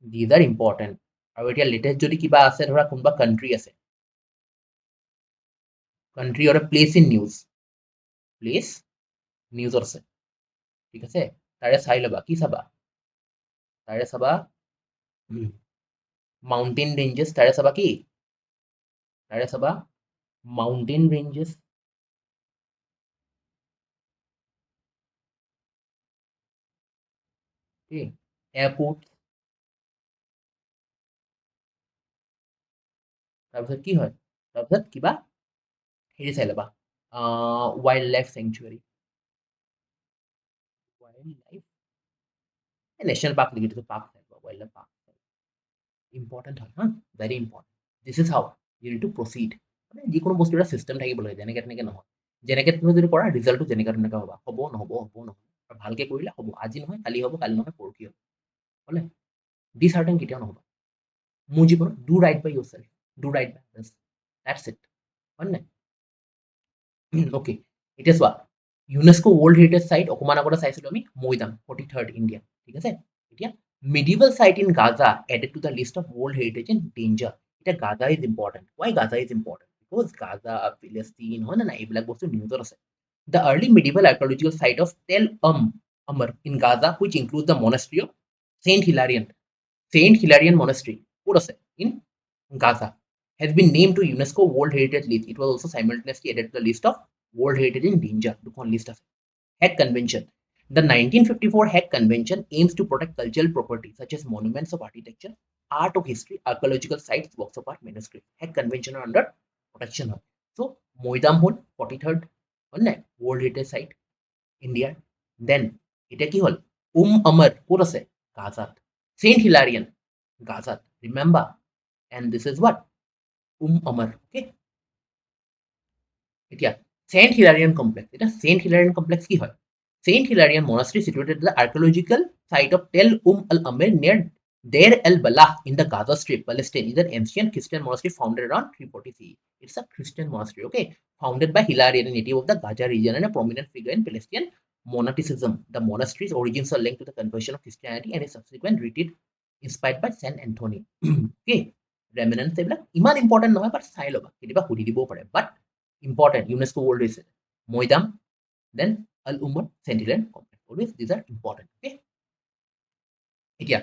these are important. আৰু এতিয়া লেটেষ্ট যদি কিবা আছে, ধৰা কোনোবা কাণ্ট্ৰি আছে, country or place in news, place নিউজত আছে, ঠিক আছে, তাৰে চাই ল'বা। কি চাবা? তাৰে চাবা মাউণ্টেইন ৰেঞ্জেছ। তাৰে চাবা কি? তাৰে চাবা মাউণ্টেইন ৰেঞ্জেছ। এয়াৰপৰ্ট। তাৰপিছত কি হয়? তাৰপিছত কিবা হেৰি চাই ল'বা, wildlife sanctuary. Wildlife national park নেকি? পাৰ্ক চাই ল'বা, ৱাইল্ড লাইফ পাৰ্ক। ইম্পৰ্টেণ্ট হয় হা, very important. This is how you need to proceed. মানে যিকোনো বস্তু এটা চিষ্টেম থাকিব লাগে, যেনেকে তেনেকে নহয়। যেনেকে তুমি যদি কৰা ৰিজাল্টটো যেনেকে তেনেকে হ'বা, হ'ব নহ'ব, হ'ব নহয়। আৰু ভালকে কৰিলে হ'ব, আজি নহয় কালি হ'ব, কালি নহয় পৰহি হ'ব। হ'লে ডিচাৰ্টেন কেতিয়াও নহ'বা। মোৰ জীৱনত do right by yourself, do right by others, that's it. হয় নাই? অ'কে, এতিয়া চোৱা, ইউনেস্কো ৱৰ্ল্ড হেৰিটেজ চাইট অকণমান আগতে চাইছিলো আমি, মৈদাম 43rd ইণ্ডিয়া, ঠিক আছে। এতিয়া medieval site in Gaza added to the list of World Heritage in danger. এতিয়া Gaza is important. Why Gaza is important? Because Gaza, Palestine, হয় না এইবিলাক বস্তু নিউজত আছে। The early medieval archaeological site of Tel Amr in Gaza, which includes the monastery of Saint Hilarion. Saint Hilarion Monastery, ক'ত আছে? In Gaza. Has been named to UNESCO World Heritage List. It was also simultaneously added to the list of World Heritage in danger. দুখন list আছে। Hague Convention. The 1954 Hague Convention aims to protect cultural property such as monuments of architecture, art of history, archaeological sites, works of art, manuscript. Hague Convention under protection হয়। So, মৈদাম হ'ল 43rd, হয় নাই, World Heritage Site, India. Then, এতিয়া কি হ'ল? Amr, ক'ত আছে? গাজাত। Saint Hilarion, গাজাত। Remember? And this is what? Amr. Okay? এতিয়া Saint Hilarion Complex. এতিয়া Saint Hilarion Complex কি হয়? Saint Hilarion Monastery situated at the archaeological site of Tel al-Amr near Deir el-Balah in the Gaza Strip, Palestine, is an ancient Christian monastery founded around 340 CE. It's a Christian monastery, okay? Founded by Hilarion, a native of the Gaza region and a prominent figure in Palestinian monasticism. The monastery's origins are linked to the conversion of Christianity and its subsequent retreat inspired by Saint Anthony. Okay, remnants এইবিলাক ইমান important নহয়, বাট চাই ল'বা, কেতিয়াবা সুধি দিবও পাৰে, বাট important UNESCO world heritage, Moidam, then Al Ummah Sentinel Complex. Always these are important. Okay. এতিয়া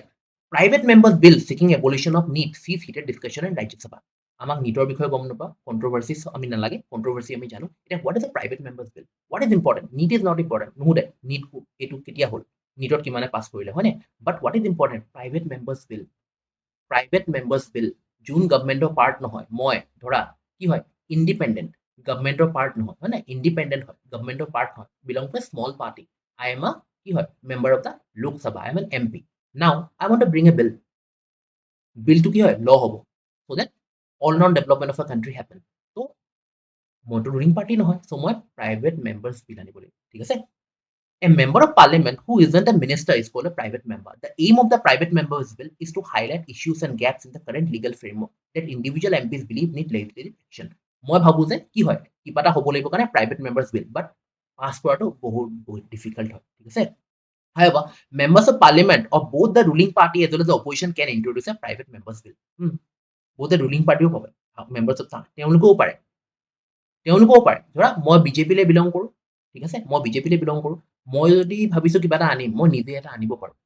private members bill seeking abolition of NEET sees heated discussion in Rajya Sabha. আমাক নিটৰ বিষয়ে গম নাপাওঁ, কন্ট্ৰভাৰ্চিজ আমি নালাগে, কন্ট্ৰভাৰ্চি আমি জানো। এতিয়া what is a private members bill, what is important, NEET is not important, নুসুধে নিট এইটো কেতিয়া হ'ল, নিটত কিমানে পাছ কৰিলে, হয়নে? But what is important, private members bill, private members bill যোন গভৰ্ণমেণ্টৰ পাৰ্ট নহয়, মই ধৰা কি হয় ইণ্ডিপেণ্ডেণ্ট, গভৰ্ণমেণ্টৰ পাৰ্ট নহয়, হয় নাই, ইণ্ডিপেণ্ডেণ্ট হয়, গভৰ্ণমেণ্টৰ পাৰ্ট হয়, belong to a small party, I am a কি হয় মেম্বাৰ অফ দ্য লোক সভা, I am an MP. Now I want to bring a bill, বিলটো কি হয় ল হ'ব, so that all round development of a country happen. So মইতো ৰুলিং পাৰ্টি নহয়, so মই প্ৰাইভেট মেম্বাৰ্ছ বিল আনিব লাগিব, ঠিক আছে। A member of parliament who isn't a minister is called a private member. The aim of the private members bill is to highlight issues and gaps in the current legal framework that individual MPs believe need legislative action. মই ভাবো যে কি হয় কিবা এটা হ'ব লাগিব কাৰণে প্ৰাইভেট মেম্বাৰ্ছ বিল, বাট পাছ কৰাটো বহুত ডিফিকাল্ট হয়, ঠিক আছে। However, members of parliament of both the ruling party as well as the opposition can introduce a private members bill. Both the ruling party পাবে members of তেওঁলোকেও পাৰে, ধৰা মই বিজেপিলৈ বিলং কৰোঁ, ঠিক আছে, মই বিজেপিলৈ বিলং কৰোঁ, মই যদি ভাবিছো কিবা এটা আনিম, মই নিজে এটা আনিব পাৰোঁ,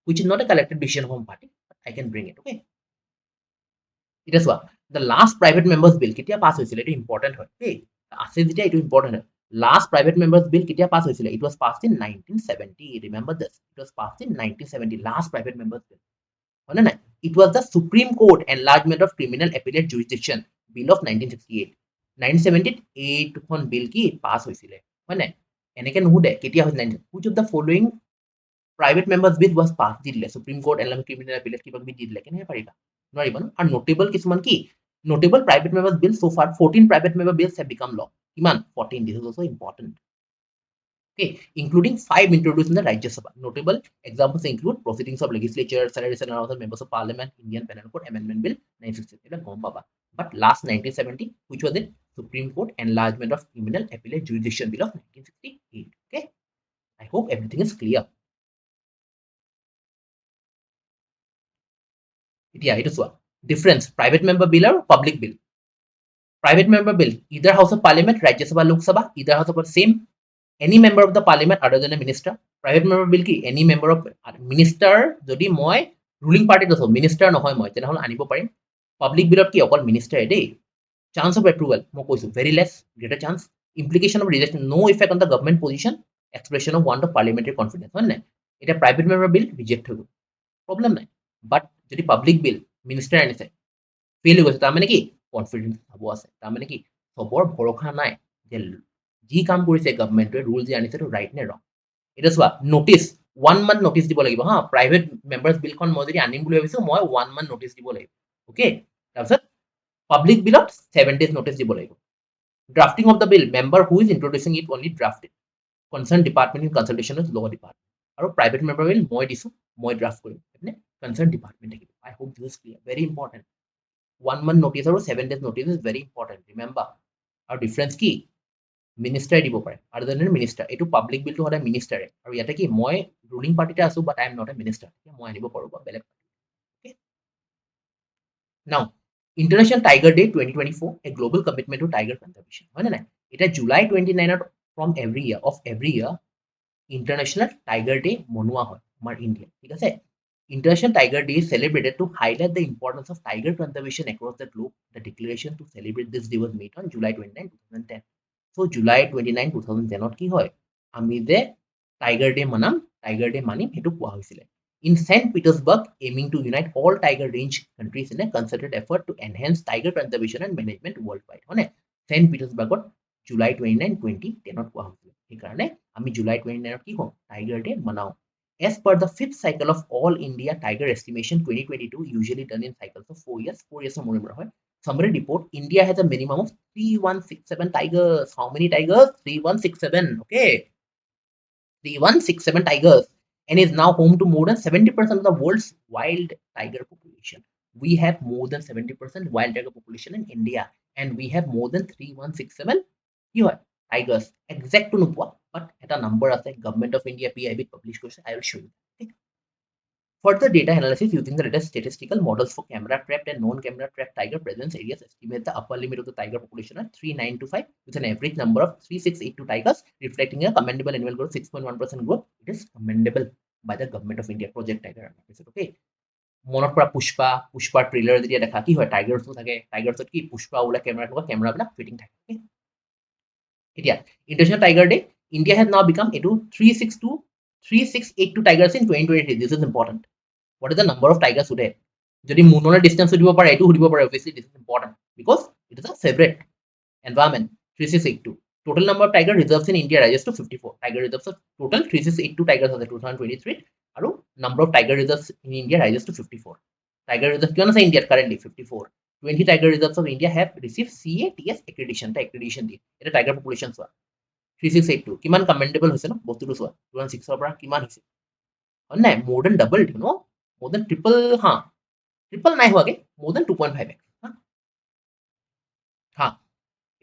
which is not a collective decision from party, but I can bring it. Okay. এতিয়া চোৱা, the last private members bill কেতিয়া পাছ হৈছিলে, এইটো ইম্পৰ্টেণ্ট হয় দেই, আছে যেতিয়া এইটো ইম্পৰ্টেণ্ট হয়। Last private members bill কেতিয়া পাছ হৈছিলে, it was passed in 1970. Remember this, it was passed in 1970, last private members bill, হয় নে নাই? It was the Supreme Court enlargement of criminal appellate jurisdiction bill of 1968. 1970 এইটোখন বিল কি পাছ হৈছিলে, হয় নাই? এনেকে নুসুধে কেতিয়া হৈছিলে, which of the following private members bill was passed দি দিলে, Supreme Court enlargement criminal appellate কিবা কিবি দি দিলে, কেনেকে পাৰিবা, নোৱাৰিবা ন। আৰু নোটেবল কিছুমান কি, notable private members bill so far 14 private member bills have become law. কিমান 14, this is also important. Okay, including 5 introduced in the Rajya Sabha. Notable examples include proceedings of legislature, salaries and allowance of members of parliament, Indian Penal Code Amendment Bill 1960. But last 1970, which was the Supreme Court enlargement of criminal appellate jurisdiction bill of 1968. Okay, I hope everything is clear. Yeah, it is what difference private member bill or public bill. Private member bill, either House of Parliament, Rajya Sabha, Lok Sabha, either House of same. Any member of the parliament other than a minister. Private member bill ki any member of minister jodi moi ruling party to minister নহয় মই তেনেহলে আনিব পাৰিম। Public bill কি অকল minister দেই। Chance of approval মই কৈছো very less, greater chance. Implication of rejection, no effect on the government position, expression of want of parliamentary confidence, হয় নাই? এটা private member bill reject হৈ গ'ল, problem নাই। But যদি public bill minister আনিছে ফেইল হৈ গৈছে, তাৰমানে কি কনফিডেন্স হ'ব আছে, তাৰমানে কি চবৰ ভৰসা নাই যে যি কাম কৰিছে গভৰ্ণমেণ্টে ৰুল যে আনিছে ৰাইট নে ৰং। এতিয়া চোৱা নটিচ 1 month নটিচ দিব লাগিব হা, প্ৰাইভেট মেম্বাৰ্ছ বিলখন মই যদি আনিম বুলি ভাবিছো মই 1 month নটিচ দিব লাগিব, অকে। তাৰপিছত পাব্লিক বিলত 7 days নটিচ দিব লাগিব। Drafting of the bill, member who is introducing it only draft it, concern department in consultation with law department. আৰু প্ৰাইভেট মেম্বাৰ বিল মই দিছো, মই ড্ৰাফট কৰিম, কনচাৰ্ন ডিপাৰ্টমেণ্ট থাকিব। I hope this is clear, very important. 1 month notice or 7 days notice is very important. Remember, our difference কি মিনিষ্টাৰে দিব পাৰে আৰু দেন মিনিষ্টাৰ, এইটো পাব্লিক বিলটো সদায় মিনিষ্টাৰে, আৰু ইয়াতে কি মই ৰুলিং পাৰ্টিতে আছো but I am not a minister, মই আনিব পাৰো বা বেলেগ। Now international tiger day 2024, a global commitment to tiger conservation, হয় নে নাই? এতিয়া July 29 from every year international tiger day মনোৱা হয় আমাৰ ইণ্ডিয়াত, ঠিক আছে। International Tiger Day is celebrated to highlight the importance of tiger conservation across the globe. The declaration to celebrate this day was made on July 29, 2010. So July 29, 2010 কি হয় আমি যে tiger day Manam, tiger day মানিম সেইটো কোৱা হৈছিলে। In St. Petersburg, aiming to unite all tiger range countries in a concerted effort to enhance tiger conservation and management worldwide, হয় নে? St. Petersburgত July 29, 2010 কোৱা হৈছিলে, সেইকাৰণে আমি July 29 কি কওঁ টাইগাৰ ডে মানাও। As per the 5th cycle of All India Tiger Estimation 2022, usually done in cycles of 4 years, 4 years more right? Summary report, India has a minimum of 3167 tigers. How many tigers? 3167, okay. 3167 tigers, and is now home to more than 70% of the world's wild tiger population. We have more than 70% wild tiger population in India, and we have more than 3167 tigers. Exact to নোপোৱা, but এটা number আছে, Government of India PIB publish কৰিছে, I will show you. Okay. Further data analysis using the latest statistical models for camera trapped and non-camera trapped tiger presence areas estimate the upper limit of the tiger population at 3925 with an average number of 3682 tigers, reflecting a commendable annual growth 6.1% growth. It is commendable by the government of India. Project Tiger. Okay. মনত পৰা পুষ্পাৰ trailer যেতিয়া দেখা কি হয় টাইগাৰ্ছো থাকে টাইগাৰ্ছত কি পুষ্পা ওলা কেমেৰাবিলাক fitting থাকে এতিয়া international tiger day India has নাও বিকাম এইটো 3682 tigers in 2023. This is important. What is the number of tigers today? যদি মুনলে ডিস্টেন্স সুধিব পাৰে এইটো সুধিব পাৰে obviously this is important because it is a favorite environment 3682. Total number of tiger reserves in India rises to 54. Tiger reserves of total 3682 tigers আছে 2023 আৰু number of tiger reserves in India rises to 54. Tiger reserves কিমান আছে ইণ্ডিয়াত currently 54. 20 tiger reserves of India have received CATS accreditation দিয়ে এটা tiger population চোৱা 3682 কিমান commendable হৈছে ন বস্তুটো চোৱা 2006 ৰ পৰা কিমান হৈছে হয় নাই more than double you know more than triple নাই হোৱাগে more than 2.5x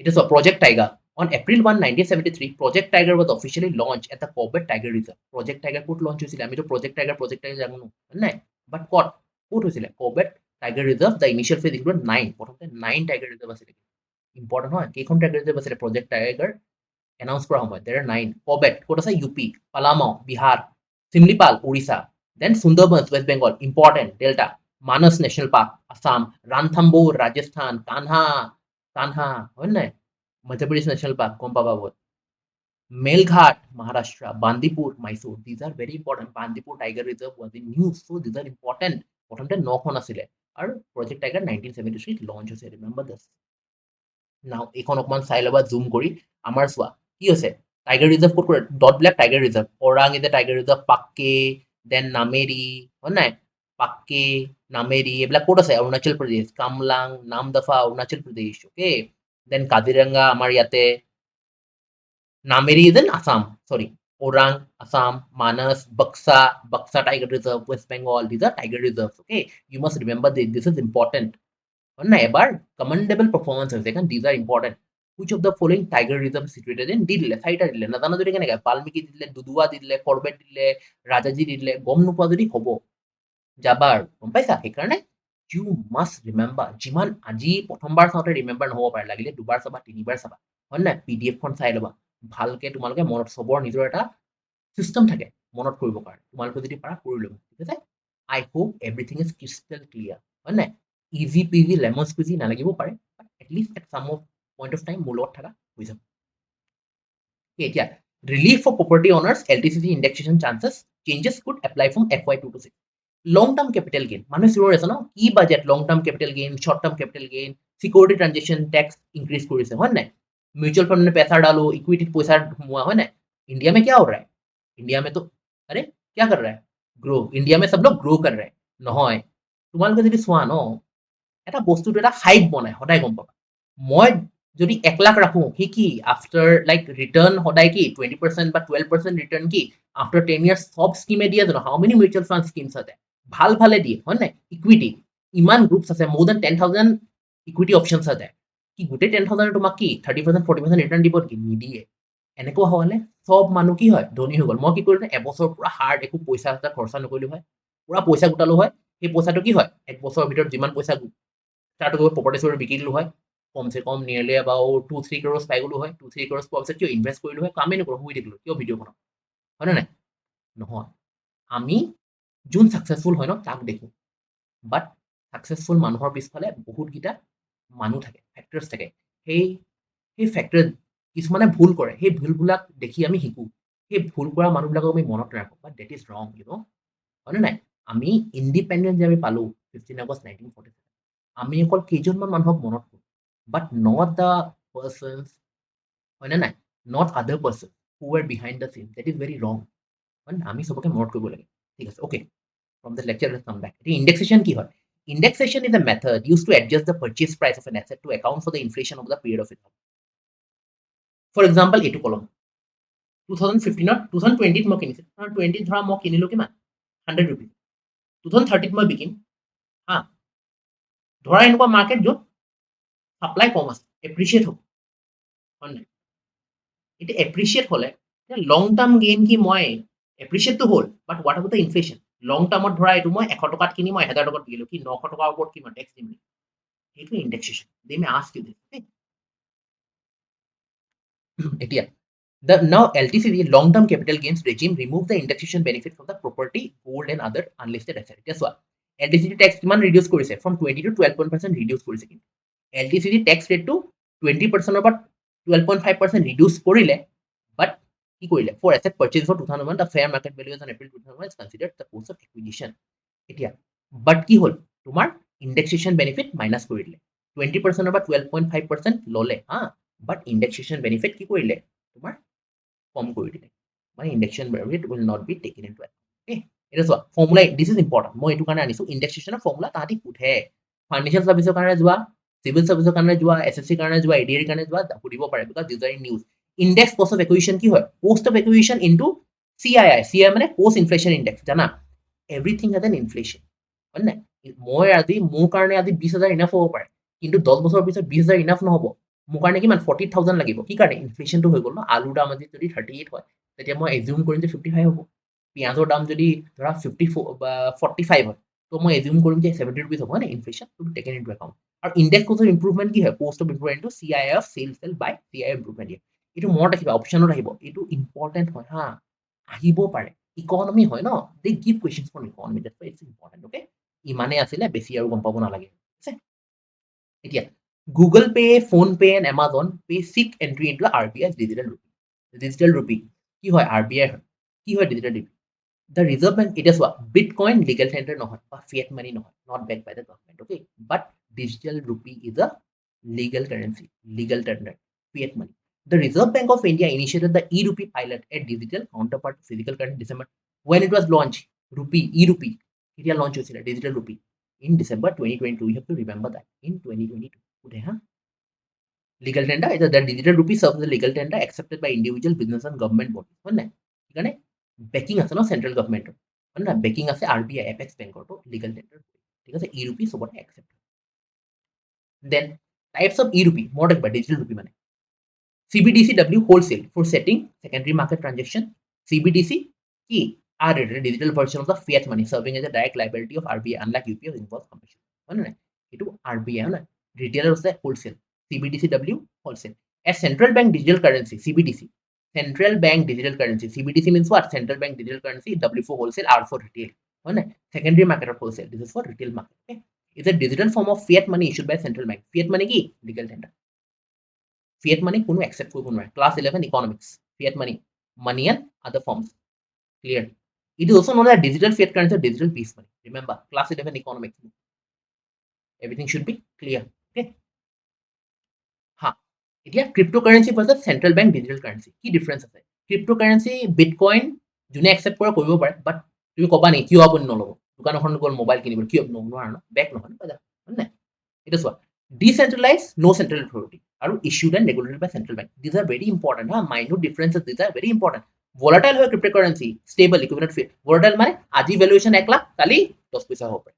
it is a Project Tiger. On April 1, 1973, Project Tiger was officially launched at the Corbett Tiger Reserve. Project Tiger could launch হৈছিলে আমি তো Project Tiger জানো নাই but ক'ত হৈছিলে Corbett Tiger Reserve. The initial phase included 9 প্ৰথমতে 9 Tiger Reserve আছিলে important হয় কেইখন Tiger Reserve আছিলে Project Tiger announce কৰা সময়ত there are 9 Corbett ক'ত আছে UP Palamau Bihar Simlipal Odisha then Sundarbans West Bengal important Delta Manas National Park Assam Ranthambore Rajasthan Kanha হয় নাই Madhya Pradesh National Park গম পাবা বহুত Melghat Maharashtra Bandipur Mysore these are very important Bandipur Tiger Reserve was in news so these are important প্ৰথমতে 9খন আছিলে আৰু Project Tiger 1973 launch হৈছে remember this now এইখন অকমান চাই লবা জুম কৰি আমাৰ চোৱা কি হৈছে Tiger Reserve ক'ত কৰে dot black Tiger Reserve Orang is a Tiger Reserve Pakke then Nameri হয় নাই Pakke Nameri এইবিলাক ক'ত আছে Arunachal Pradesh Kamlang Namdapha Arunachal Pradesh okay then Kaziranga আমাৰ ইয়াতে Nameri is in Assam sorry Orang Assam Manas Baksa Tiger Reserve West Bengal these are Tiger Reserves okay you must remember this is important না এবাৰ commendable performance হৈছে কাৰণ these are important which of the following tiger reserve situated in দি দিলে চাৰিটা দিলে নাজানো যদি কেনেকৈ বাল্মিকি দি দিলে দুদুৱা দি দিলে কৰবেট দিলে ৰাজাজী দি দিলে গম নোপোৱা যদি হ'ব যাবা আৰু গম পাইছা সেইকাৰণে you must remember যিমান আজি প্ৰথমবাৰ চাওঁতে ৰিমেম্বাৰ নহ'ব পাৰে লাগিলে দুবাৰ চাবা তিনিবাৰ চাবা হয় না PDF খন চাই ল'বা ভালকে তোমালোকে মনত চবৰ নিজৰ এটা চিষ্টেম থাকে মনত কৰিব কাৰণে তোমালোকে যদি পাৰা কৰি ল'বা ঠিক আছে I hope everything is crystal clear হয় নাই easy peasy lemon squeezy নালাগিব পাৰে but at least at some point of time মোৰ লগত থাকা হৈ যাব এতিয়া relief for property owners LTCC indexation changes could apply from FY2 to 6 long term capital gain মানুহ চিঞৰ আছে ন কি budget long term capital gain short term capital gain security transaction tax increase কৰিছে হয় নাই म्यूचुअल फंड में पैसा डालो इक्विटी पैसा हुआ है ना इंडिया में क्या हो रहा है इंडिया में तो अरे क्या कर रहा है ग्रो इंडिया में सब लोग ग्रो कर रहे हैं নহয় তোমালোকে যদি চোৱা ন এটা বস্তুটো এটা হাইপ বনায় সদায় গম পাবা মই যদি 1 লাখ ৰাখো কি কি আফটাৰ লাইক ৰিটাৰ্ণ সদায় কি 20% বা 12% ৰিটাৰ্ণ কি আফটাৰ 10 ইয়াৰ্স সব স্কিমে দিয়ে জানো হাউ মেনি মিউচুয়াল ফান্ড স্কিমস আছে ভাল ভালে দিয়ে হয় নাই ইকুইটি ইমান গ্ৰুপস আছে মোর দেন 10000 ইকুইটি অপশনস আছে কি গোটেই 10000 তোমাক কি 30% 40% ৰিটাৰ্ণ দিব কি নিদিয়ে এনেকুৱা হ'লে সব মানুহ কি হয় ধনী হৈ গ'ল মই কি কৰিলো এবছৰ পুৰা হাৰ্ড একো পইচা খৰচা নকৰিলো হয় পুৰা পইচা গোটালো হয় সেই পইচাটো কি হয় এক বছৰৰ ভিতৰত যিমান পইচা start কৰিব প্ৰপাৰ্টি চৰ বিকি দিলো হয় কমসে কম নিয়াৰলি about 2-3 crores পাই গলো হয় 2-3 crores পোৱাৰ পিছত কিয় ইনভেষ্ট কৰিলো হয় কামেই নকৰো শুই থাকিলো কিয় ভিডিঅ' বনাম হয় নাই নহয় আমি যোন সাকসেসফুল হয় ন তাক দেখো বাট সাকসেসফুল মানুহৰ পিছফালে বহুত গিটা মানুহ থাকে ফ্যাক্টৰস থাকে সেই ফ্যাক্টৰ কিছুমানে ভুল কৰে সেই ভুলবিলাক দেখি আমি শিকো সেই ভুল কৰা মানুহবিলাকক আমি মনত ৰাখো বাট দ্যাট ইজ ৰং ইউ নো হয় নাই আমি ইন্ডিপেন্ডেন্স যে আমি পালো 15 আগষ্ট 1947 আমি অকল কেইজনমান মানুহক মনত কৰো বাট নট দ্য পাৰ্সনস হয় নাই নট আদাৰ person who R behind the scene that is very ৰং মানে আমি সবকে মনত কৰিব লাগে ঠিক আছে okay from the lecture let's come back the indexation কি হয় indexation is a method used to adjust the purchase price of an asset to account for the inflation of the period of it for example এইটো কলম 2015 2020 মই কিনিছো 2020 ধৰা মই কিনিলো কিমান 100 rupees 2030 মই বিকিম হা ধৰা এনেকুৱা মাৰ্কেট য'ত সাপ্লাই কম আছে এপ্ৰিচিয়েট হ'ব হয় নাই এটা এপ্ৰিচিয়েট হলে লং টাৰ্ম গেইন কি মই এপ্ৰিচিয়েট তো হ'ল বাট হোৱাট এবাউট দ্য ইনফ্লেশ্যন লং টাৰ্মত ধৰা এইটো মই 100 টকাত কিনি মই 1000 টকাত বিকিলো কি 900 টকাৰ ওপৰত কিমান টেক্স দিম সেইটো ইনডেক্সেশ্যন দে মে আস্ক ইউ দিস এতিয়া the now LTCD long term capital gains regime remove the indexation benefit from the property gold and other unlisted assets এতিয়া চোৱা LTCD tax কিমান ৰিডিউস কৰিছে from 20 to 12% ৰিডিউস কৰিছে কিন্তু LTCD tax rate to 20% পৰা 12.5% reduce কৰিলে but কি কৰিলে for asset purchase for 2001 the fair market value as on April 2001 is considered the cost of acquisition এতিয়া but কি হল তোমাৰ indexation benefit minus কৰি দিলে 20% পৰা 12.5% ললে হা but indexation benefit কি কৰিলে তোমাৰ কম কৰি দিলে মানে indexation benefit will not be taken into account okay এটা চোৱা ফৰ্মুলা this is important মই এইটো কাৰণে আনিছো indexationৰ ফৰ্মুলা তাহাঁতি সোধে ফাইনেন্সিয়েল সাৰ্ভিসৰ কাৰণে যোৱা সিভিল সাৰ্ভিসৰ কাৰণে যোৱা SSC কাৰণে যোৱা ADRE কাৰণে যোৱা সুধিব পাৰে because these are in news index cost of acquisition কি হয় cost of acquisition into CII মানে post inflation index জানা everything has an inflation হয় নাই মই আজি মোৰ কাৰণে আজি 20000 ইনাফ হ'ব পাৰে কিন্তু 10 বছৰৰ পিছত 20000 ইনাফ নহব মোৰ কাৰণে কিমান 40000 লাগিব কি কাৰণে ইনফ্লেশনটো হৈ গ'ল ন আলুৰ দাম আজি যদি 38 হয় তেতিয়া মই এজিউম কৰিম যে 55 হ'ব পিয়াজৰ দাম যদি ধৰা 54 বা 45 হয় তো মই এজিউম কৰিম যে 70 rupees হ'ব না inflation to taken into account আৰু ইনডেক্স কষ্ট অফ ইমপ্ৰুভমেন্ট কি হয় cost of improvement to CII of sale by CII improvement এইটো মনত ৰাখিবা অপচনত আহিব এইটো ইম্পৰ্টেন্ট হয় হা আহিব পাৰে ইকোনমি হয় ন they give questions for economy that's it's important okay ইমানে আছিলে বেছি আৰু গম পাব নালাগে আছে এতিয়া Google pay PhonePe and Amazon pay seek entry into RBI digital rupee কি হয় RBI হয় কি হয় ডিজিটেল ৰূপী the reserve bank it is what bitcoin legal tender নহয় বা fiat money নহয় not backed by the government okay but digital rupee is a legal currency legal tender fiat money the reserve bank of india initiated the e-rupee pilot a digital counterpart to physical currency december when it was launched rupee e-rupee it launch হৈছিলে digital rupee in december 2022 you have to remember that in 2022 okay huh legal tender is the digital rupee serves as a legal tender accepted by individual business and government bodies হয় নাই সেইকাৰণে baking আছে ন central গভৰ্নমেন্টৰ হয় না baking আছে RBI apex বেংকৰ তো legal tender ঠিক আছে ই ৰূপী সবতে একসেপ্ট দেন টাইপস অফ ই ৰূপী মোৰ দেখবা ডিজিটেল ৰূপী মানে CBDCW wholesale for setting secondary market transaction CBDC কি are a digital version of the fiat money serving as a direct liability of RBI unlike UPI involves commission হয় না এটো RBI হয় না retailer আছে wholesale CBDCW wholesale a central bank digital currency CBDC Central Bank Digital Currency CBDC means what Central Bank Digital Currency W for wholesale R for retail right secondary market of wholesale this is for retail market okay it's a digital form of fiat money issued by central bank fiat money ki legal tender fiat money কোনো accept কৰিব নোৱাৰে class 11 economics fiat money and other forms clear it is also known as digital fiat currency or digital peace money remember class 11 economics everything should be clear okay ha এতিয়া cryptocurrency versus central bank digital currency কি difference আছে cryptocurrency bitcoin যোনে accept কৰা কৰিব পাৰে বাট তুমি কবা নেকি কিয় আপুনি নলব দোকান এখন গ'ল মোবাইল কিনিব কিয় নোৱাৰা ন বেক নহয় হয় নাই এটা চোৱা ডিসেন্ট্ৰালাইজ নো সেন্ট্ৰাল অথৰিটি আৰু issued and regulated by central bank this are very important হ্যাঁ minute differences this are very important volatile হয় cryptocurrency stable equivalent fee volatile মানে আজি ভ্যালুয়েশন 1 লাখ কালি 10 পয়সা হ'ব পাৰে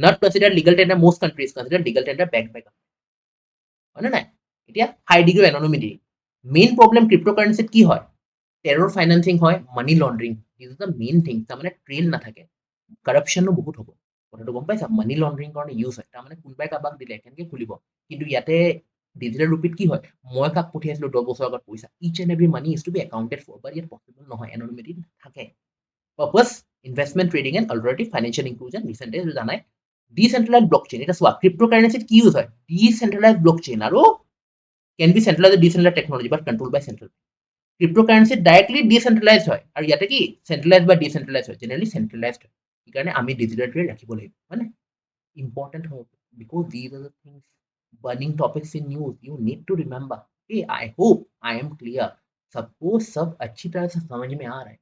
not considered legal tender most countries consider legal tender backed by হয় নাই এতিয়া high degree anonymity main problem ক্ৰিপ্টোকাৰেন্সিত কি হয় টেৰৰ ফাইনেন্সিং হয় money laundering this is the main thing তাৰমানে ট্ৰেইল নাথাকে কাৰাপশনো বহুত হ'ব কথাটো গম পাইছা মানি লন্ডাৰিং কাৰণে ইউজ হয় তাৰমানে কোনোবাই কাবাক দিলে কেনেকৈ খুলিব কিন্তু ইয়াতে ডিজিটেল ৰূপীত কি হয় মই কাক পঠিয়াইছিলো 10 বছৰ আগত পইচা each and every money is to be accounted for but ইয়াত পসিবল নহয় এননিমিটি থাকে purpose investment trading and alternative financial inclusion recently জানাই ডিসেন্ট্ৰালাইজড ব্লকচেইন এটা চোৱা ক্ৰিপ্টোকাৰেন্সিত কি ইউজ হয় ডিসেন্ট্ৰালাইজড ব্লকচেইন আৰু can be centralized decentralized technology but controlled by central cryptocurrency directly decentralized হয় আৰু ইয়াতে কি centralized বা decentralized হয় generally centralized হয় সেইকাৰণে আমি digital trade ৰাখিব লাগিব মানে important হয় because these are the things burning topics in news you need to remember okay I hope I am clear suppose सब अच्छी तरह से समझ में आ रहा है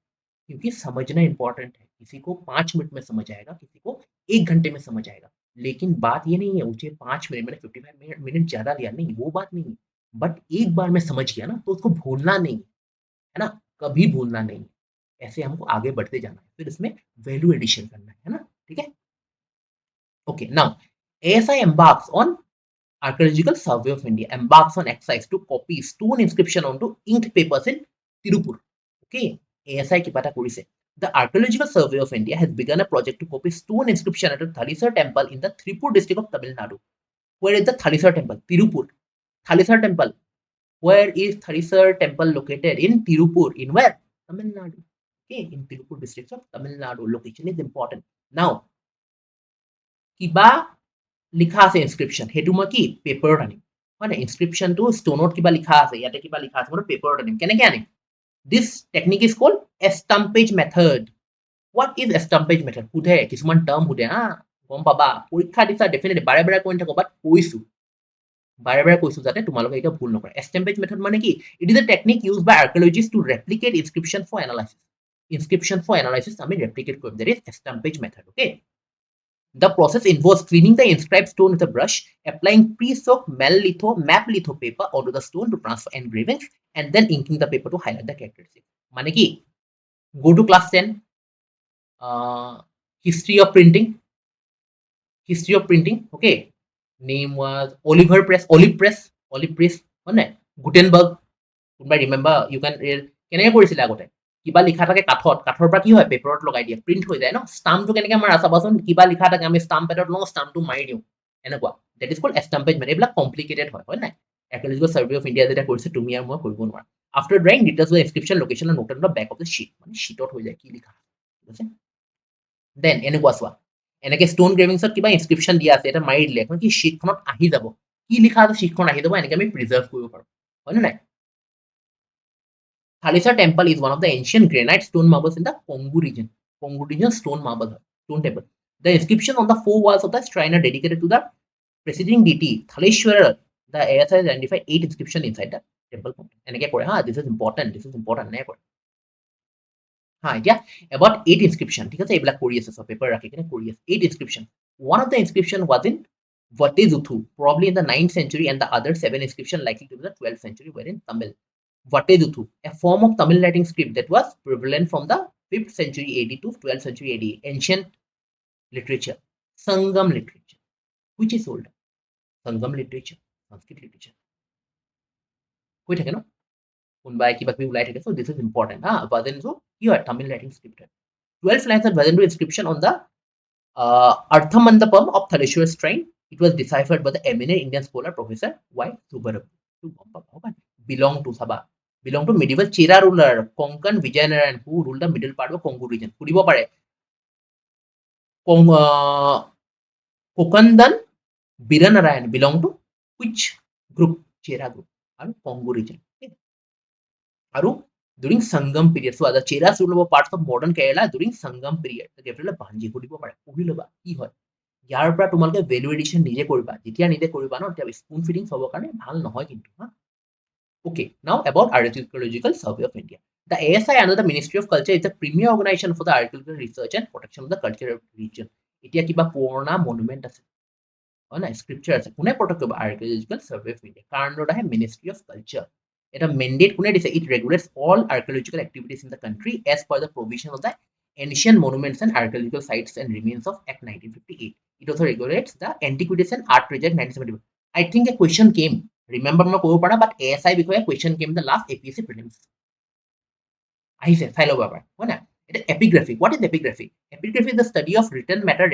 क्योंकि समझना इंपॉर्टेंट है किसी को 5 मिनट में समझ आएगा किसी को 1 घंटे में समझ आएगा लेकिन बात ये नहीं है मुझे 5 मिनट मैंने 55 मिनट ज्यादा लिया नहीं वो बात नहीं है बट एक बार मैं समझ गया ना तो उसको भूलना नहीं है ना कभी भूलना नहीं ऐसे हमको आगे बढ़ते जाना है फिर इसमें वैल्यू एडिशन करना है ना ठीक है okay now ASI embarks on archaeological survey of India embarks on exercise to copy stone inscription onto inked papers in Tirupur okay ASI কিবা এটা কৰিছে The Archaeological Survey of India has begun a project to copy stone inscription at the Thalisar temple in the Tirupur district of Tamil Nadu. Where is the Thalisar temple? Tirupur. Thalisar temple. Where is Thalisar temple located? In Tirupur. In where? Tamil Nadu. Okay, in Tirupur district of Tamil Nadu. Location is important. Now, kiba লিখা আছে inscription সেইটো মই কি পেপাৰত আনিম হয় না ইনস্ক্ৰিপশ্যনটো ষ্টনত কিবা লিখা আছে ইয়াতে কিবা লিখা আছে মই পেপাৰত আনিম কেনেকৈ আনিম this technique is called estampage method what is estampage method সোধে কিছুমান টাৰ্ম সোধে হা গম পাবা পৰীক্ষা দিছা ডেফিনেটলি বাৰে বাৰে কৈ নাথাকো বাট কৈছো বাৰে বাৰে কৈছো যাতে তোমালোকে এটা ভুল নকৰে এষ্টাম্পেজ মেথড মানে কি it is a technique use by archaeologist to replicate inscription for analysis আমি ৰেপ্লিকেট কৰিম that is estampage method okay The process involves cleaning the inscribed stone with a brush, applying pre-soaked map litho paper onto the stone to transfer engravings, and then inking the paper to highlight the characteristics. Mane ki, go to class 10, history of printing, okay. Name was Olive Press, Gutenberg. Remember, you can কেনেকৈ কৰিছিলে আগতে কিবা লিখা থাকে কাঠৰ পৰা কি হয় পেপাৰত লগাই দিয়ে প্ৰিন্ট হৈ যায় ন ষ্টাম্পটো কেনেকৈ মাৰা চাবাচোন কিবা লিখা থাকে আমি ষ্টাম্প পেডত লওঁ ষ্টাম্পটো মাৰি দিওঁ এনেকুৱা that is called estampage method এইবিলাক কমপ্লিকেটেড হয় নাই আৰ্কিঅলজিকেল সাৰ্ভে অফ ইণ্ডিয়া যেতিয়া কৰিছে তুমি আৰু মই কৰিব নোৱাৰা after drawing details of inscription location and note on the back of the sheet মানে শীটত হৈ যায় কি লিখা ঠিক আছে দেন এনেকুৱা চোৱা এনেকৈ ষ্টোন গ্ৰেভিংছত কিবা ইনস্ক্ৰিপশ্যন দিয়া আছে এটা মাৰি দিলে এখন কি শীটখনত আহি যাব কি লিখা আছে শীটখন আহি যাব এনেকৈ আমি প্ৰিজাৰ্ভ কৰিব পাৰোঁ হয়নে নাই Thalisar temple is one of the ancient granite stone marbles in the Kongu region. Kongu region stone marble, stone temple. The inscription on the four walls of the shrine are dedicated to the preceding deity Thaleshwarar. The ASI has identified 8 inscriptions inside the temple. And again, this is important. This is important. About 8 inscriptions. Paper 8 inscriptions. One of the inscriptions was in Vatezuthu, probably in the 9th century, and the other 7 inscriptions likely to be the 12th century, were in Tamil. Vatezuthu, a form of Tamil writing script that was prevalent from the 5th century AD to 12th century AD. Ancient literature, Sangam literature. Which is older? Sangam literature, Sanskrit literature. So this is important. Vadendu, here Tamil writing script. 12 lines of Vadendu inscription on the Arthamandapam of Thaleshwar shrine. It was deciphered by the eminent Indian scholar Professor Y. Subbarabhu. Belong to medieval Chera ruler Konkan Vijayanarayan who ruled the middle part of Kongu region. Kokandan Biranarayan belong to which group? Chera group and Kongu region. Okay. Aru during Sangam period. So the Cheras ruled over parts of modern Kerala during Sangam period. The capital Banji কি হয় ইয়াৰ পৰা তোমালোকে value edition নিজে কৰিবা যেতিয়া নিজে কৰিবা ন তেতিয়া স্পুন ফিডিং হ'ব কাৰণে ভাল নহয় কিন্তু Okay, now about Archaeological Survey of India. The ASI under the Ministry of Culture is the premier organization for the archaeological research and protection of the culture of the region. Etia kiba purana monument ase. Ona scripture ase. Kune protect koba Archaeological Survey of India. Karan roda hai Ministry of Culture. Eta mandate kune dise it regulates all archaeological activities in the country as per the provision of the Ancient Monuments and Archaeological Sites and Remains of Act 1958. It also regulates the Antiquities and Art Project 1971. I think a question came. Remember মই ক'ব পৰা but ASI বিষয়ে question came in the last APSC prelims আহিছে চাই লব পাৰা হয় না এটা epigraphy what is epigraphy is the study of written matter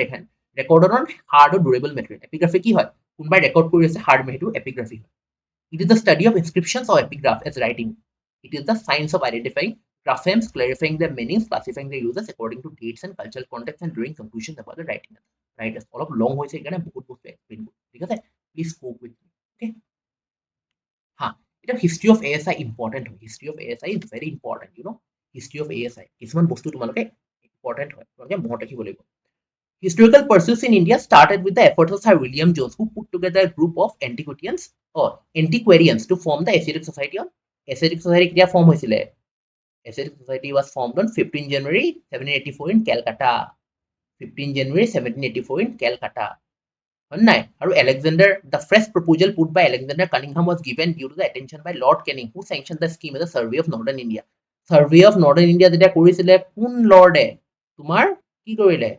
recorded on hard or durable material epigraphy কি হয় কোনবাই ৰেকৰ্ড কৰি আছে hard material epigraphy it is the study of inscriptions or epigraph as writing it is the science of identifying graphemes clarifying their meanings classifying their uses according to dates and cultural context and drawing conclusions about the writing writers অলপ লং হৈছে কাৰণে বহুত বস্তু explain কৰোঁ ঠিক আছে please কোপ with okay history of ASI important. History of ASI is very important, you know. History of ASI. কিছুমান বস্তু তোমালোকে important হয়। তোমালোকে মনত ৰাখিব লাগিব। Historical pursuits in India started with the efforts of Sir William Jones, who put together a group of antiquarians to form the Asiatic Society. Asiatic Society কেতিয়া form হৈছিলে? Asiatic Society was formed on 15 January 1784 in Calcutta. 15 January 1784 in Calcutta. Alexander, the fresh proposal put by Alexander Cunningham was given due to the attention by Lord Canning, who sanctioned the scheme as a survey of northern India. Survey of northern India যেতিয়া কৰিছিলে কোন লৰ্ডে তোমাৰ কি কৰিলে